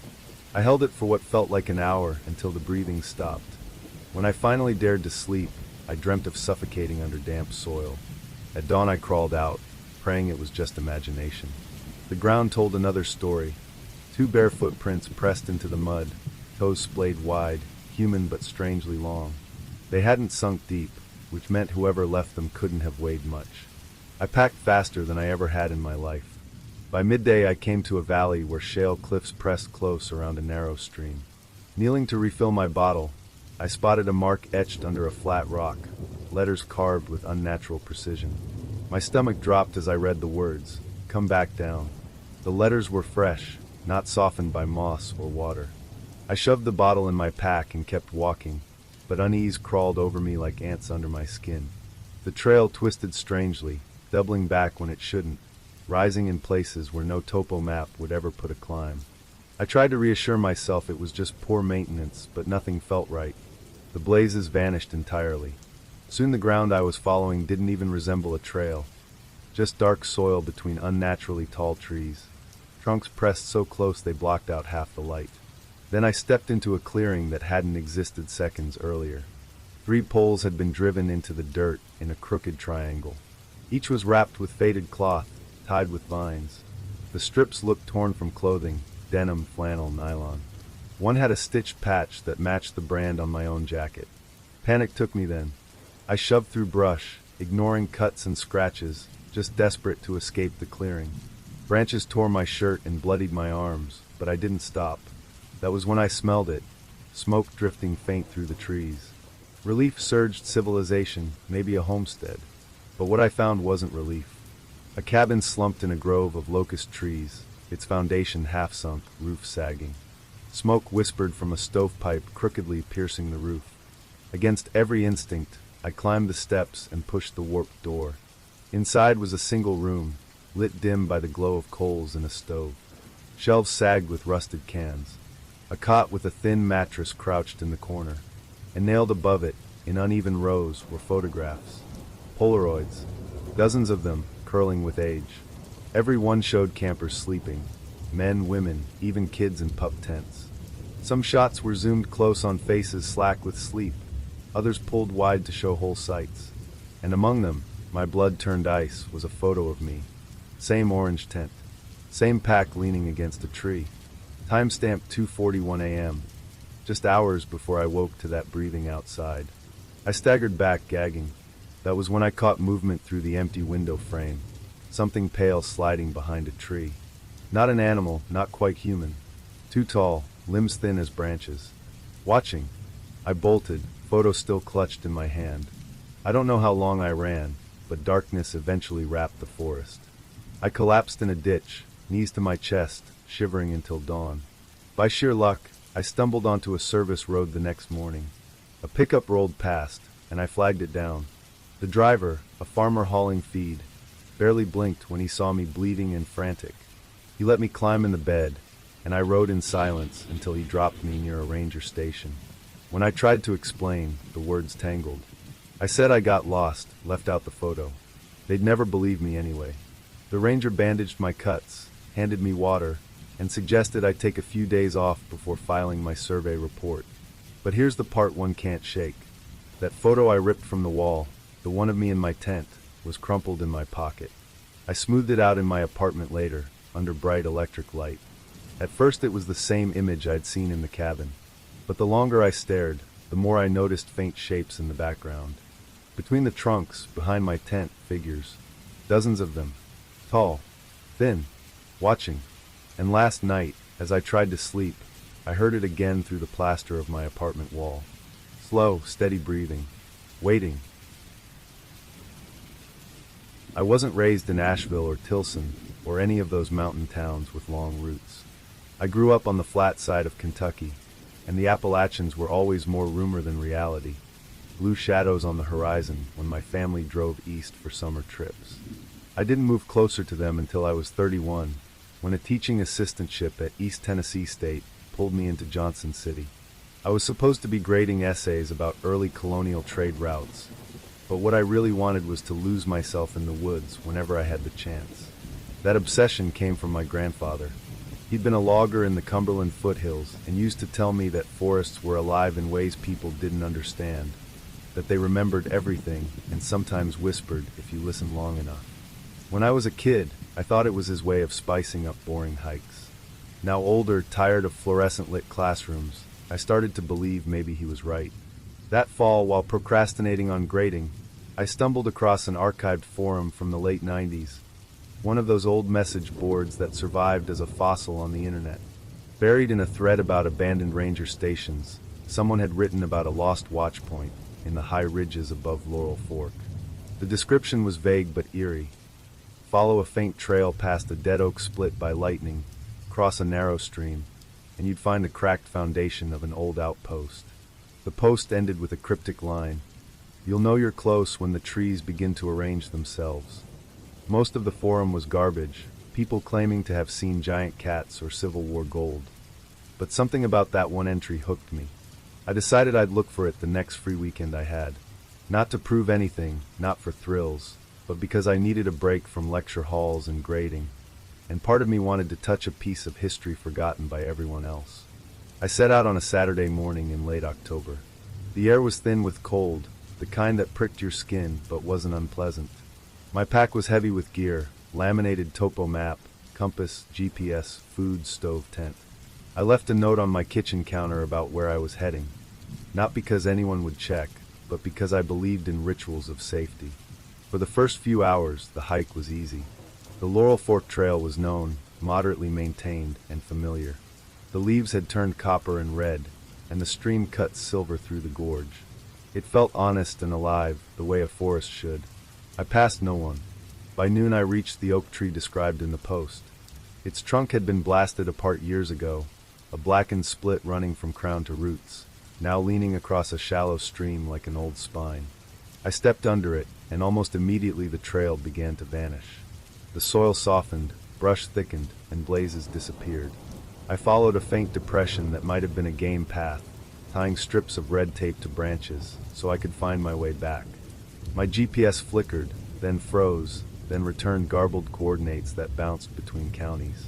I held it for what felt like an hour until the breathing stopped. When I finally dared to sleep, I dreamt of suffocating under damp soil. At dawn I crawled out, praying it was just imagination. The ground told another story. 2 bare footprints pressed into the mud, toes splayed wide, human but strangely long. They hadn't sunk deep, which meant whoever left them couldn't have weighed much. I packed faster than I ever had in my life. By midday I came to a valley where shale cliffs pressed close around a narrow stream. Kneeling to refill my bottle, I spotted a mark etched under a flat rock, letters carved with unnatural precision. My stomach dropped as I read the words, "Come back down." The letters were fresh, not softened by moss or water. I shoved the bottle in my pack and kept walking, but unease crawled over me like ants under my skin. The trail twisted strangely, doubling back when it shouldn't, rising in places where no topo map would ever put a climb. I tried to reassure myself it was just poor maintenance, but nothing felt right. The blazes vanished entirely. Soon the ground I was following didn't even resemble a trail, just dark soil between unnaturally tall trees, trunks pressed so close they blocked out half the light. Then I stepped into a clearing that hadn't existed seconds earlier. 3 poles had been driven into the dirt in a crooked triangle. Each was wrapped with faded cloth, tied with vines. The strips looked torn from clothing, denim, flannel, nylon. One had a stitched patch that matched the brand on my own jacket. Panic took me then. I shoved through brush, ignoring cuts and scratches, just desperate to escape the clearing. Branches tore my shirt and bloodied my arms, but I didn't stop. That was when I smelled it, smoke drifting faint through the trees. Relief surged. Civilization, maybe a homestead. But what I found wasn't relief. A cabin slumped in a grove of locust trees, its foundation half sunk, roof sagging. Smoke whispered from a stovepipe crookedly piercing the roof. Against every instinct, I climbed the steps and pushed the warped door. Inside was a single room, lit dim by the glow of coals in a stove. Shelves sagged with rusted cans. A cot with a thin mattress crouched in the corner, and nailed above it, in uneven rows, were photographs. Polaroids, dozens of them, curling with age. Every one showed campers sleeping, men, women, even kids in pup tents. Some shots were zoomed close on faces slack with sleep, others pulled wide to show whole sights. And among them, my blood turned ice, was a photo of me. Same orange tent, same pack leaning against a tree. Timestamp 2:41 a.m., just hours before I woke to that breathing outside. I staggered back, gagging. That was when I caught movement through the empty window frame, something pale sliding behind a tree. Not an animal, not quite human. Too tall, limbs thin as branches. Watching. I bolted, photo still clutched in my hand. I don't know how long I ran, but darkness eventually wrapped the forest. I collapsed in a ditch, knees to my chest, shivering until dawn. By sheer luck, I stumbled onto a service road the next morning. A pickup rolled past, and I flagged it down. The driver, a farmer hauling feed, barely blinked when he saw me bleeding and frantic. He let me climb in the bed, and I rode in silence until he dropped me near a ranger station. When I tried to explain, the words tangled. I said I got lost, left out the photo. They'd never believe me anyway. The ranger bandaged my cuts, handed me water, and suggested I take a few days off before filing my survey report. But here's the part one can't shake. That photo I ripped from the wall, the one of me in my tent, was crumpled in my pocket. I smoothed it out in my apartment later, under bright electric light. At first it was the same image I'd seen in the cabin. But the longer I stared, the more I noticed faint shapes in the background. Between the trunks, behind my tent, figures. Dozens of them. Tall. Thin. Watching. And last night, as I tried to sleep, I heard it again through the plaster of my apartment wall. Slow, steady breathing. Waiting. I wasn't raised in Asheville or Tilson, or any of those mountain towns with long roots. I grew up on the flat side of Kentucky, and the Appalachians were always more rumor than reality. Blue shadows on the horizon when my family drove east for summer trips. I didn't move closer to them until I was 31, when a teaching assistantship at East Tennessee State pulled me into Johnson City. I was supposed to be grading essays about early colonial trade routes, but what I really wanted was to lose myself in the woods whenever I had the chance. That obsession came from my grandfather. He'd been a logger in the Cumberland foothills and used to tell me that forests were alive in ways people didn't understand, that they remembered everything and sometimes whispered if you listened long enough. When I was a kid, I thought it was his way of spicing up boring hikes. Now older, tired of fluorescent-lit classrooms, I started to believe maybe he was right. That fall, while procrastinating on grading, I stumbled across an archived forum from the late 90s, one of those old message boards that survived as a fossil on the internet. Buried in a thread about abandoned ranger stations, someone had written about a lost watch point in the high ridges above Laurel Fork. The description was vague but eerie. Follow a faint trail past a dead oak split by lightning, cross a narrow stream, and you'd find the cracked foundation of an old outpost. The post ended with a cryptic line: "You'll know you're close when the trees begin to arrange themselves." Most of the forum was garbage, people claiming to have seen giant cats or Civil War gold. But something about that one entry hooked me. I decided I'd look for it the next free weekend I had. Not to prove anything, not for thrills, but because I needed a break from lecture halls and grading, and part of me wanted to touch a piece of history forgotten by everyone else. I set out on a Saturday morning in late October. The air was thin with cold, the kind that pricked your skin but wasn't unpleasant. My pack was heavy with gear: laminated topo map, compass, GPS, food, stove, tent. I left a note on my kitchen counter about where I was heading, not because anyone would check, but because I believed in rituals of safety. For the first few hours, the hike was easy. The Laurel Fork Trail was known, moderately maintained, and familiar. The leaves had turned copper and red, and the stream cut silver through the gorge. It felt honest and alive, the way a forest should. I passed no one. By noon I reached the oak tree described in the post. Its trunk had been blasted apart years ago, a blackened split running from crown to roots, now leaning across a shallow stream like an old spine. I stepped under it, and almost immediately the trail began to vanish. The soil softened, brush thickened, and blazes disappeared. I followed a faint depression that might have been a game path, tying strips of red tape to branches so I could find my way back. My GPS flickered, then froze, then returned garbled coordinates that bounced between counties.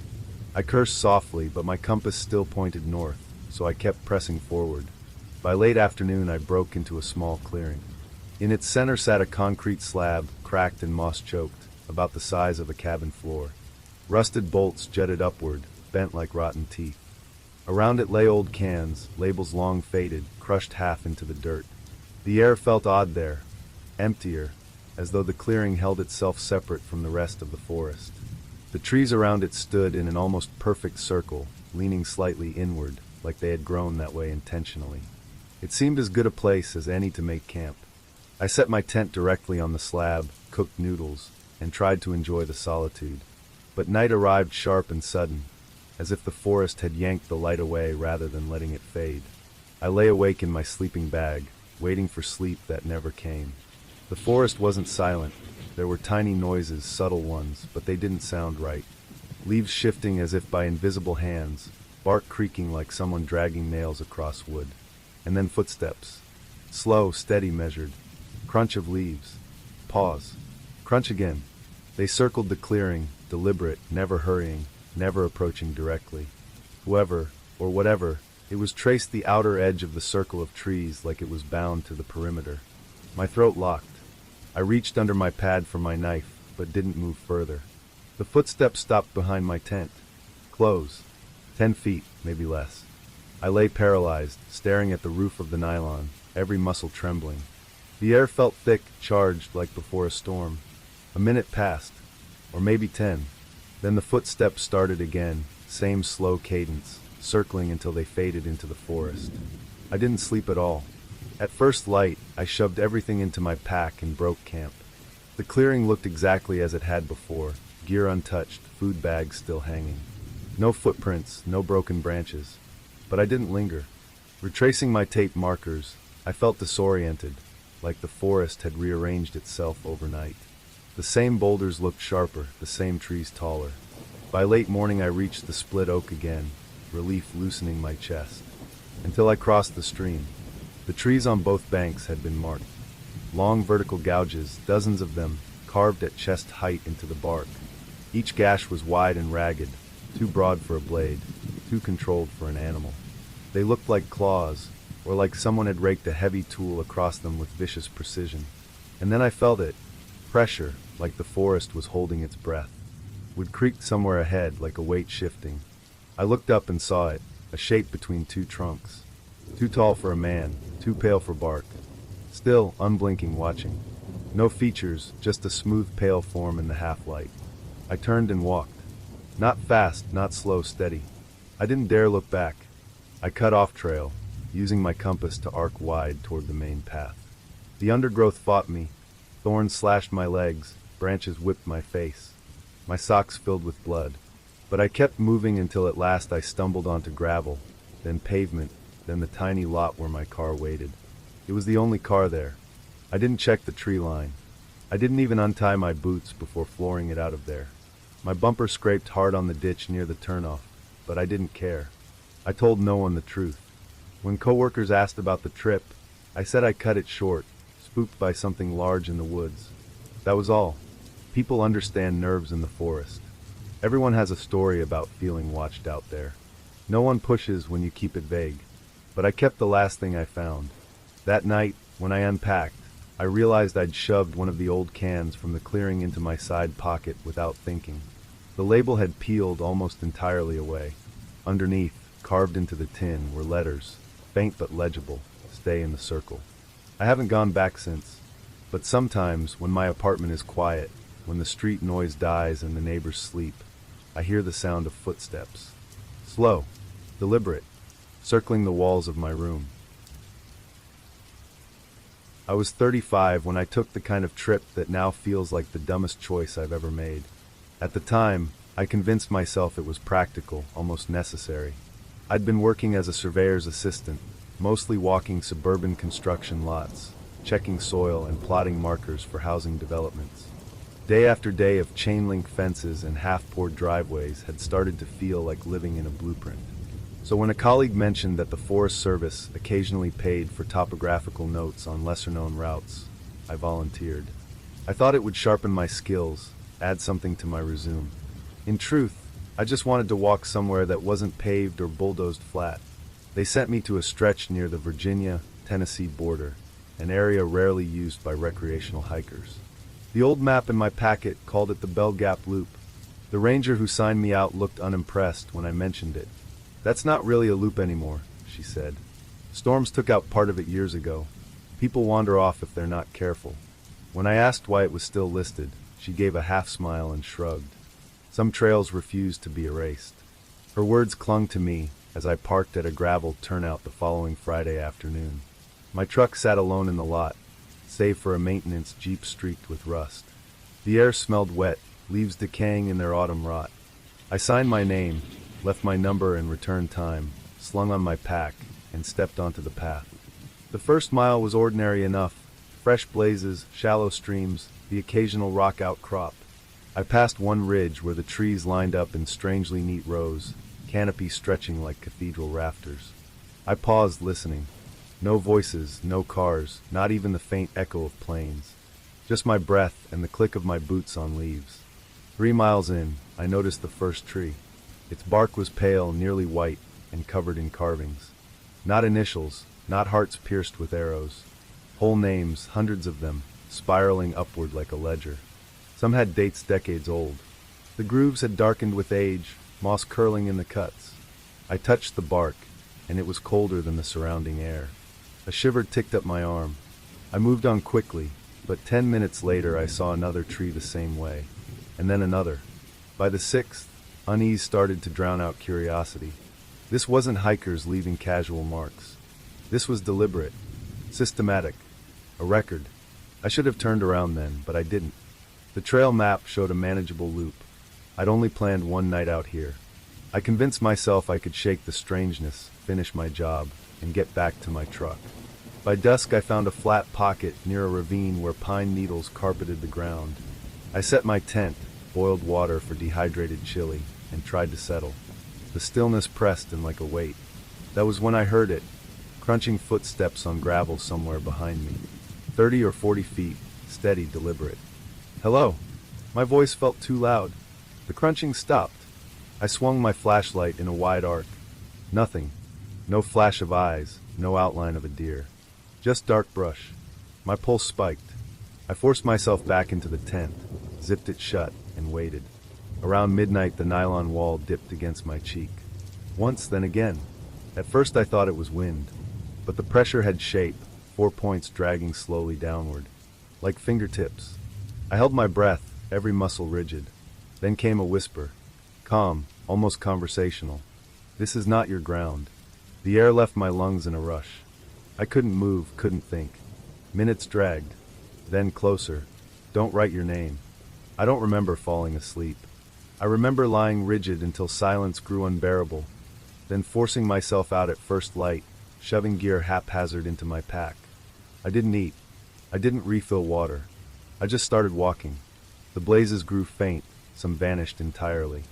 I cursed softly, but my compass still pointed north, so I kept pressing forward. By late afternoon I broke into a small clearing. In its center sat a concrete slab, cracked and moss-choked, about the size of a cabin floor. Rusted bolts jutted upward, bent like rotten teeth. Around it lay old cans, labels long faded, crushed half into the dirt. The air felt odd there, emptier, as though the clearing held itself separate from the rest of the forest. The trees around it stood in an almost perfect circle, leaning slightly inward, like they had grown that way intentionally. It seemed as good a place as any to make camp. I set my tent directly on the slab, cooked noodles, and tried to enjoy the solitude. But night arrived sharp and sudden, as if the forest had yanked the light away rather than letting it fade. I lay awake in my sleeping bag, waiting for sleep that never came. The forest wasn't silent. There were tiny noises, subtle ones, but they didn't sound right. Leaves shifting as if by invisible hands, bark creaking like someone dragging nails across wood. And then footsteps. Slow, steady, measured. Crunch of leaves. Pause. Crunch again. They circled the clearing, deliberate, never hurrying, never approaching directly. Whoever, or whatever, it was traced the outer edge of the circle of trees like it was bound to the perimeter. My throat locked. I reached under my pad for my knife, but didn't move further. The footsteps stopped behind my tent. Close. 10 feet, maybe less. I lay paralyzed, staring at the roof of the nylon, every muscle trembling. The air felt thick, charged like before a storm. A minute passed, or maybe 10. Then the footsteps started again, same slow cadence, circling until they faded into the forest. I didn't sleep at all. At first light, I shoved everything into my pack and broke camp. The clearing looked exactly as it had before, gear untouched, food bags still hanging. No footprints, no broken branches. But I didn't linger. Retracing my tape markers, I felt disoriented, like the forest had rearranged itself overnight. The same boulders looked sharper, the same trees taller. By late morning I reached the split oak again, relief loosening my chest. Until I crossed the stream. The trees on both banks had been marked. Long vertical gouges, dozens of them, carved at chest height into the bark. Each gash was wide and ragged, too broad for a blade, too controlled for an animal. They looked like claws, or like someone had raked a heavy tool across them with vicious precision. And then I felt it. Pressure, like the forest was holding its breath. Wood creaked somewhere ahead, like a weight shifting. I looked up and saw it, a shape between two trunks. Too tall for a man, too pale for bark. Still, unblinking, watching. No features, just a smooth pale form in the half-light. I turned and walked. Not fast, not slow, steady. I didn't dare look back. I cut off trail, using my compass to arc wide toward the main path. The undergrowth fought me. Thorns slashed my legs, branches whipped my face. My socks filled with blood. But I kept moving until at last I stumbled onto gravel, then pavement, then the tiny lot where my car waited. It was the only car there. I didn't check the tree line. I didn't even untie my boots before flooring it out of there. My bumper scraped hard on the ditch near the turnoff, but I didn't care. I told no one the truth. When coworkers asked about the trip, I said I cut it short, spooked by something large in the woods. That was all. People understand nerves in the forest. Everyone has a story about feeling watched out there. No one pushes when you keep it vague. But I kept the last thing I found. That night, when I unpacked, I realized I'd shoved one of the old cans from the clearing into my side pocket without thinking. The label had peeled almost entirely away. Underneath, carved into the tin, were letters, faint but legible, "Stay in the circle." I haven't gone back since. But sometimes, when my apartment is quiet, when the street noise dies and the neighbors sleep, I hear the sound of footsteps. Slow, deliberate, circling the walls of my room. I was 35 when I took the kind of trip that now feels like the dumbest choice I've ever made. At the time, I convinced myself it was practical, almost necessary. I'd been working as a surveyor's assistant, mostly walking suburban construction lots, checking soil and plotting markers for housing developments. Day after day of chain-link fences and half-poured driveways had started to feel like living in a blueprint. So when a colleague mentioned that the Forest Service occasionally paid for topographical notes on lesser-known routes, I volunteered. I thought it would sharpen my skills, add something to my resume. In truth, I just wanted to walk somewhere that wasn't paved or bulldozed flat. They sent me to a stretch near the Virginia-Tennessee border, an area rarely used by recreational hikers. The old map in my packet called it the Bell Gap Loop. The ranger who signed me out looked unimpressed when I mentioned it. "That's not really a loop anymore," she said. "Storms took out part of it years ago. People wander off if they're not careful." When I asked why it was still listed, she gave a half smile and shrugged. Some trails refused to be erased. Her words clung to me as I parked at a gravel turnout the following Friday afternoon. My truck sat alone in the lot, save for a maintenance Jeep streaked with rust. The air smelled wet, leaves decaying in their autumn rot. I signed my name, left my number and return time, slung on my pack, and stepped onto the path. The first mile was ordinary enough: fresh blazes, shallow streams, the occasional rock outcrop. I passed one ridge where the trees lined up in strangely neat rows, canopy stretching like cathedral rafters. I paused, listening. No voices, no cars, not even the faint echo of planes. Just my breath and the click of my boots on leaves. 3 miles in, I noticed the first tree. Its bark was pale, nearly white, and covered in carvings. Not initials, not hearts pierced with arrows. Whole names, hundreds of them, spiraling upward like a ledger. Some had dates decades old. The grooves had darkened with age, moss curling in the cuts. I touched the bark, and it was colder than the surrounding air. A shiver ticked up my arm. I moved on quickly, but 10 minutes later I saw another tree the same way, and then another. By the 6th, unease started to drown out curiosity. This wasn't hikers leaving casual marks. This was deliberate, systematic, a record. I should have turned around then, but I didn't. The trail map showed a manageable loop. I'd only planned one night out here. I convinced myself I could shake the strangeness, finish my job, and get back to my truck. By dusk I found a flat pocket near a ravine where pine needles carpeted the ground. I set my tent, boiled water for dehydrated chili, and tried to settle. The stillness pressed in like a weight. That was when I heard it, crunching footsteps on gravel somewhere behind me. 30 or 40 feet, steady, deliberate. "Hello!" My voice felt too loud. The crunching stopped. I swung my flashlight in a wide arc. Nothing. No flash of eyes, no outline of a deer. Just dark brush. My pulse spiked. I forced myself back into the tent, zipped it shut, and waited. Around midnight the nylon wall dipped against my cheek. Once, then again. At first I thought it was wind, but the pressure had shape, 4 points dragging slowly downward, like fingertips. I held my breath, every muscle rigid. Then came a whisper, calm, almost conversational. "This is not your ground." The air left my lungs in a rush. I couldn't move, couldn't think. Minutes dragged. Then closer. "Don't write your name." I don't remember falling asleep. I remember lying rigid until silence grew unbearable, then forcing myself out at first light, shoving gear haphazard into my pack. I didn't eat. I didn't refill water. I just started walking. The blazes grew faint, some vanished entirely.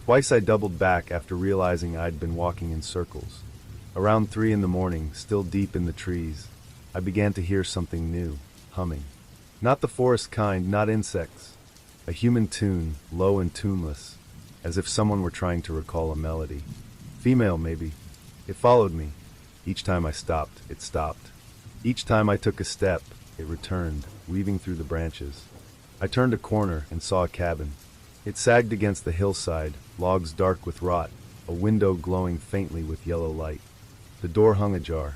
Twice I doubled back after realizing I'd been walking in circles. Around 3 in the morning, still deep in the trees, I began to hear something new, humming. Not the forest kind, not insects. A human tune, low and tuneless, as if someone were trying to recall a melody. Female, maybe. It followed me. Each time I stopped, it stopped. Each time I took a step, it returned, weaving through the branches. I turned a corner and saw a cabin. It sagged against the hillside, logs dark with rot, a window glowing faintly with yellow light. The door hung ajar.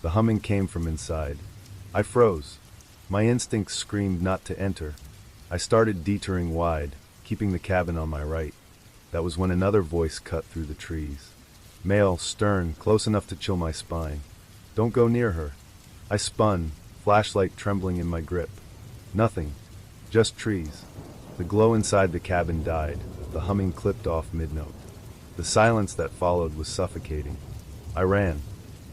The humming came from inside. I froze. My instincts screamed not to enter. I started detouring wide, keeping the cabin on my right. That was when another voice cut through the trees. Male, stern, close enough to chill my spine. Don't go near her. I spun, flashlight trembling in my grip. Nothing. Just trees. The glow inside the cabin died. The humming clipped off mid-note. The silence that followed was suffocating. I ran.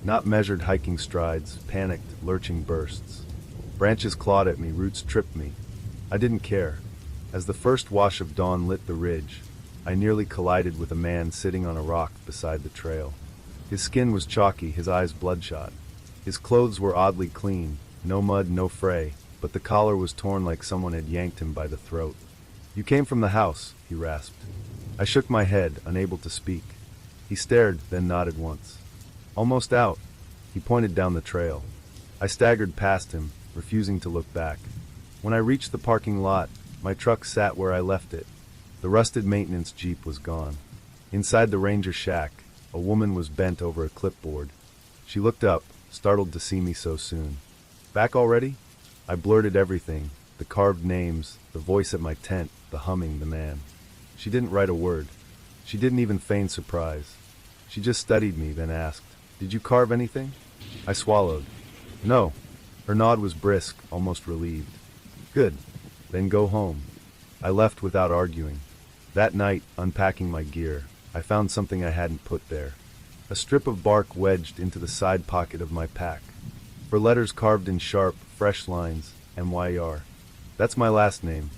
Not measured hiking strides, panicked, lurching bursts. Branches clawed at me, roots tripped me. I didn't care. As the first wash of dawn lit the ridge, I nearly collided with a man sitting on a rock beside the trail. His skin was chalky, his eyes bloodshot. His clothes were oddly clean, no mud, no fray, but the collar was torn like someone had yanked him by the throat. "You came from the house," he rasped. I shook my head, unable to speak. He stared, then nodded once. "Almost out." He pointed down the trail. I staggered past him, refusing to look back. When I reached the parking lot, my truck sat where I left it. The rusted maintenance Jeep was gone. Inside the ranger shack, a woman was bent over a clipboard. She looked up, startled to see me so soon. "Back already?" I blurted everything, the carved names, the voice at my tent, the humming, the man. She didn't write a word. She didn't even feign surprise. She just studied me, then asked, "Did you carve anything?" I swallowed. "No." Her nod was brisk, almost relieved. "Good. Then go home." I left without arguing. That night, unpacking my gear, I found something I hadn't put there. A strip of bark wedged into the side pocket of my pack. For letters carved in sharp, fresh lines, MYR. That's my last name,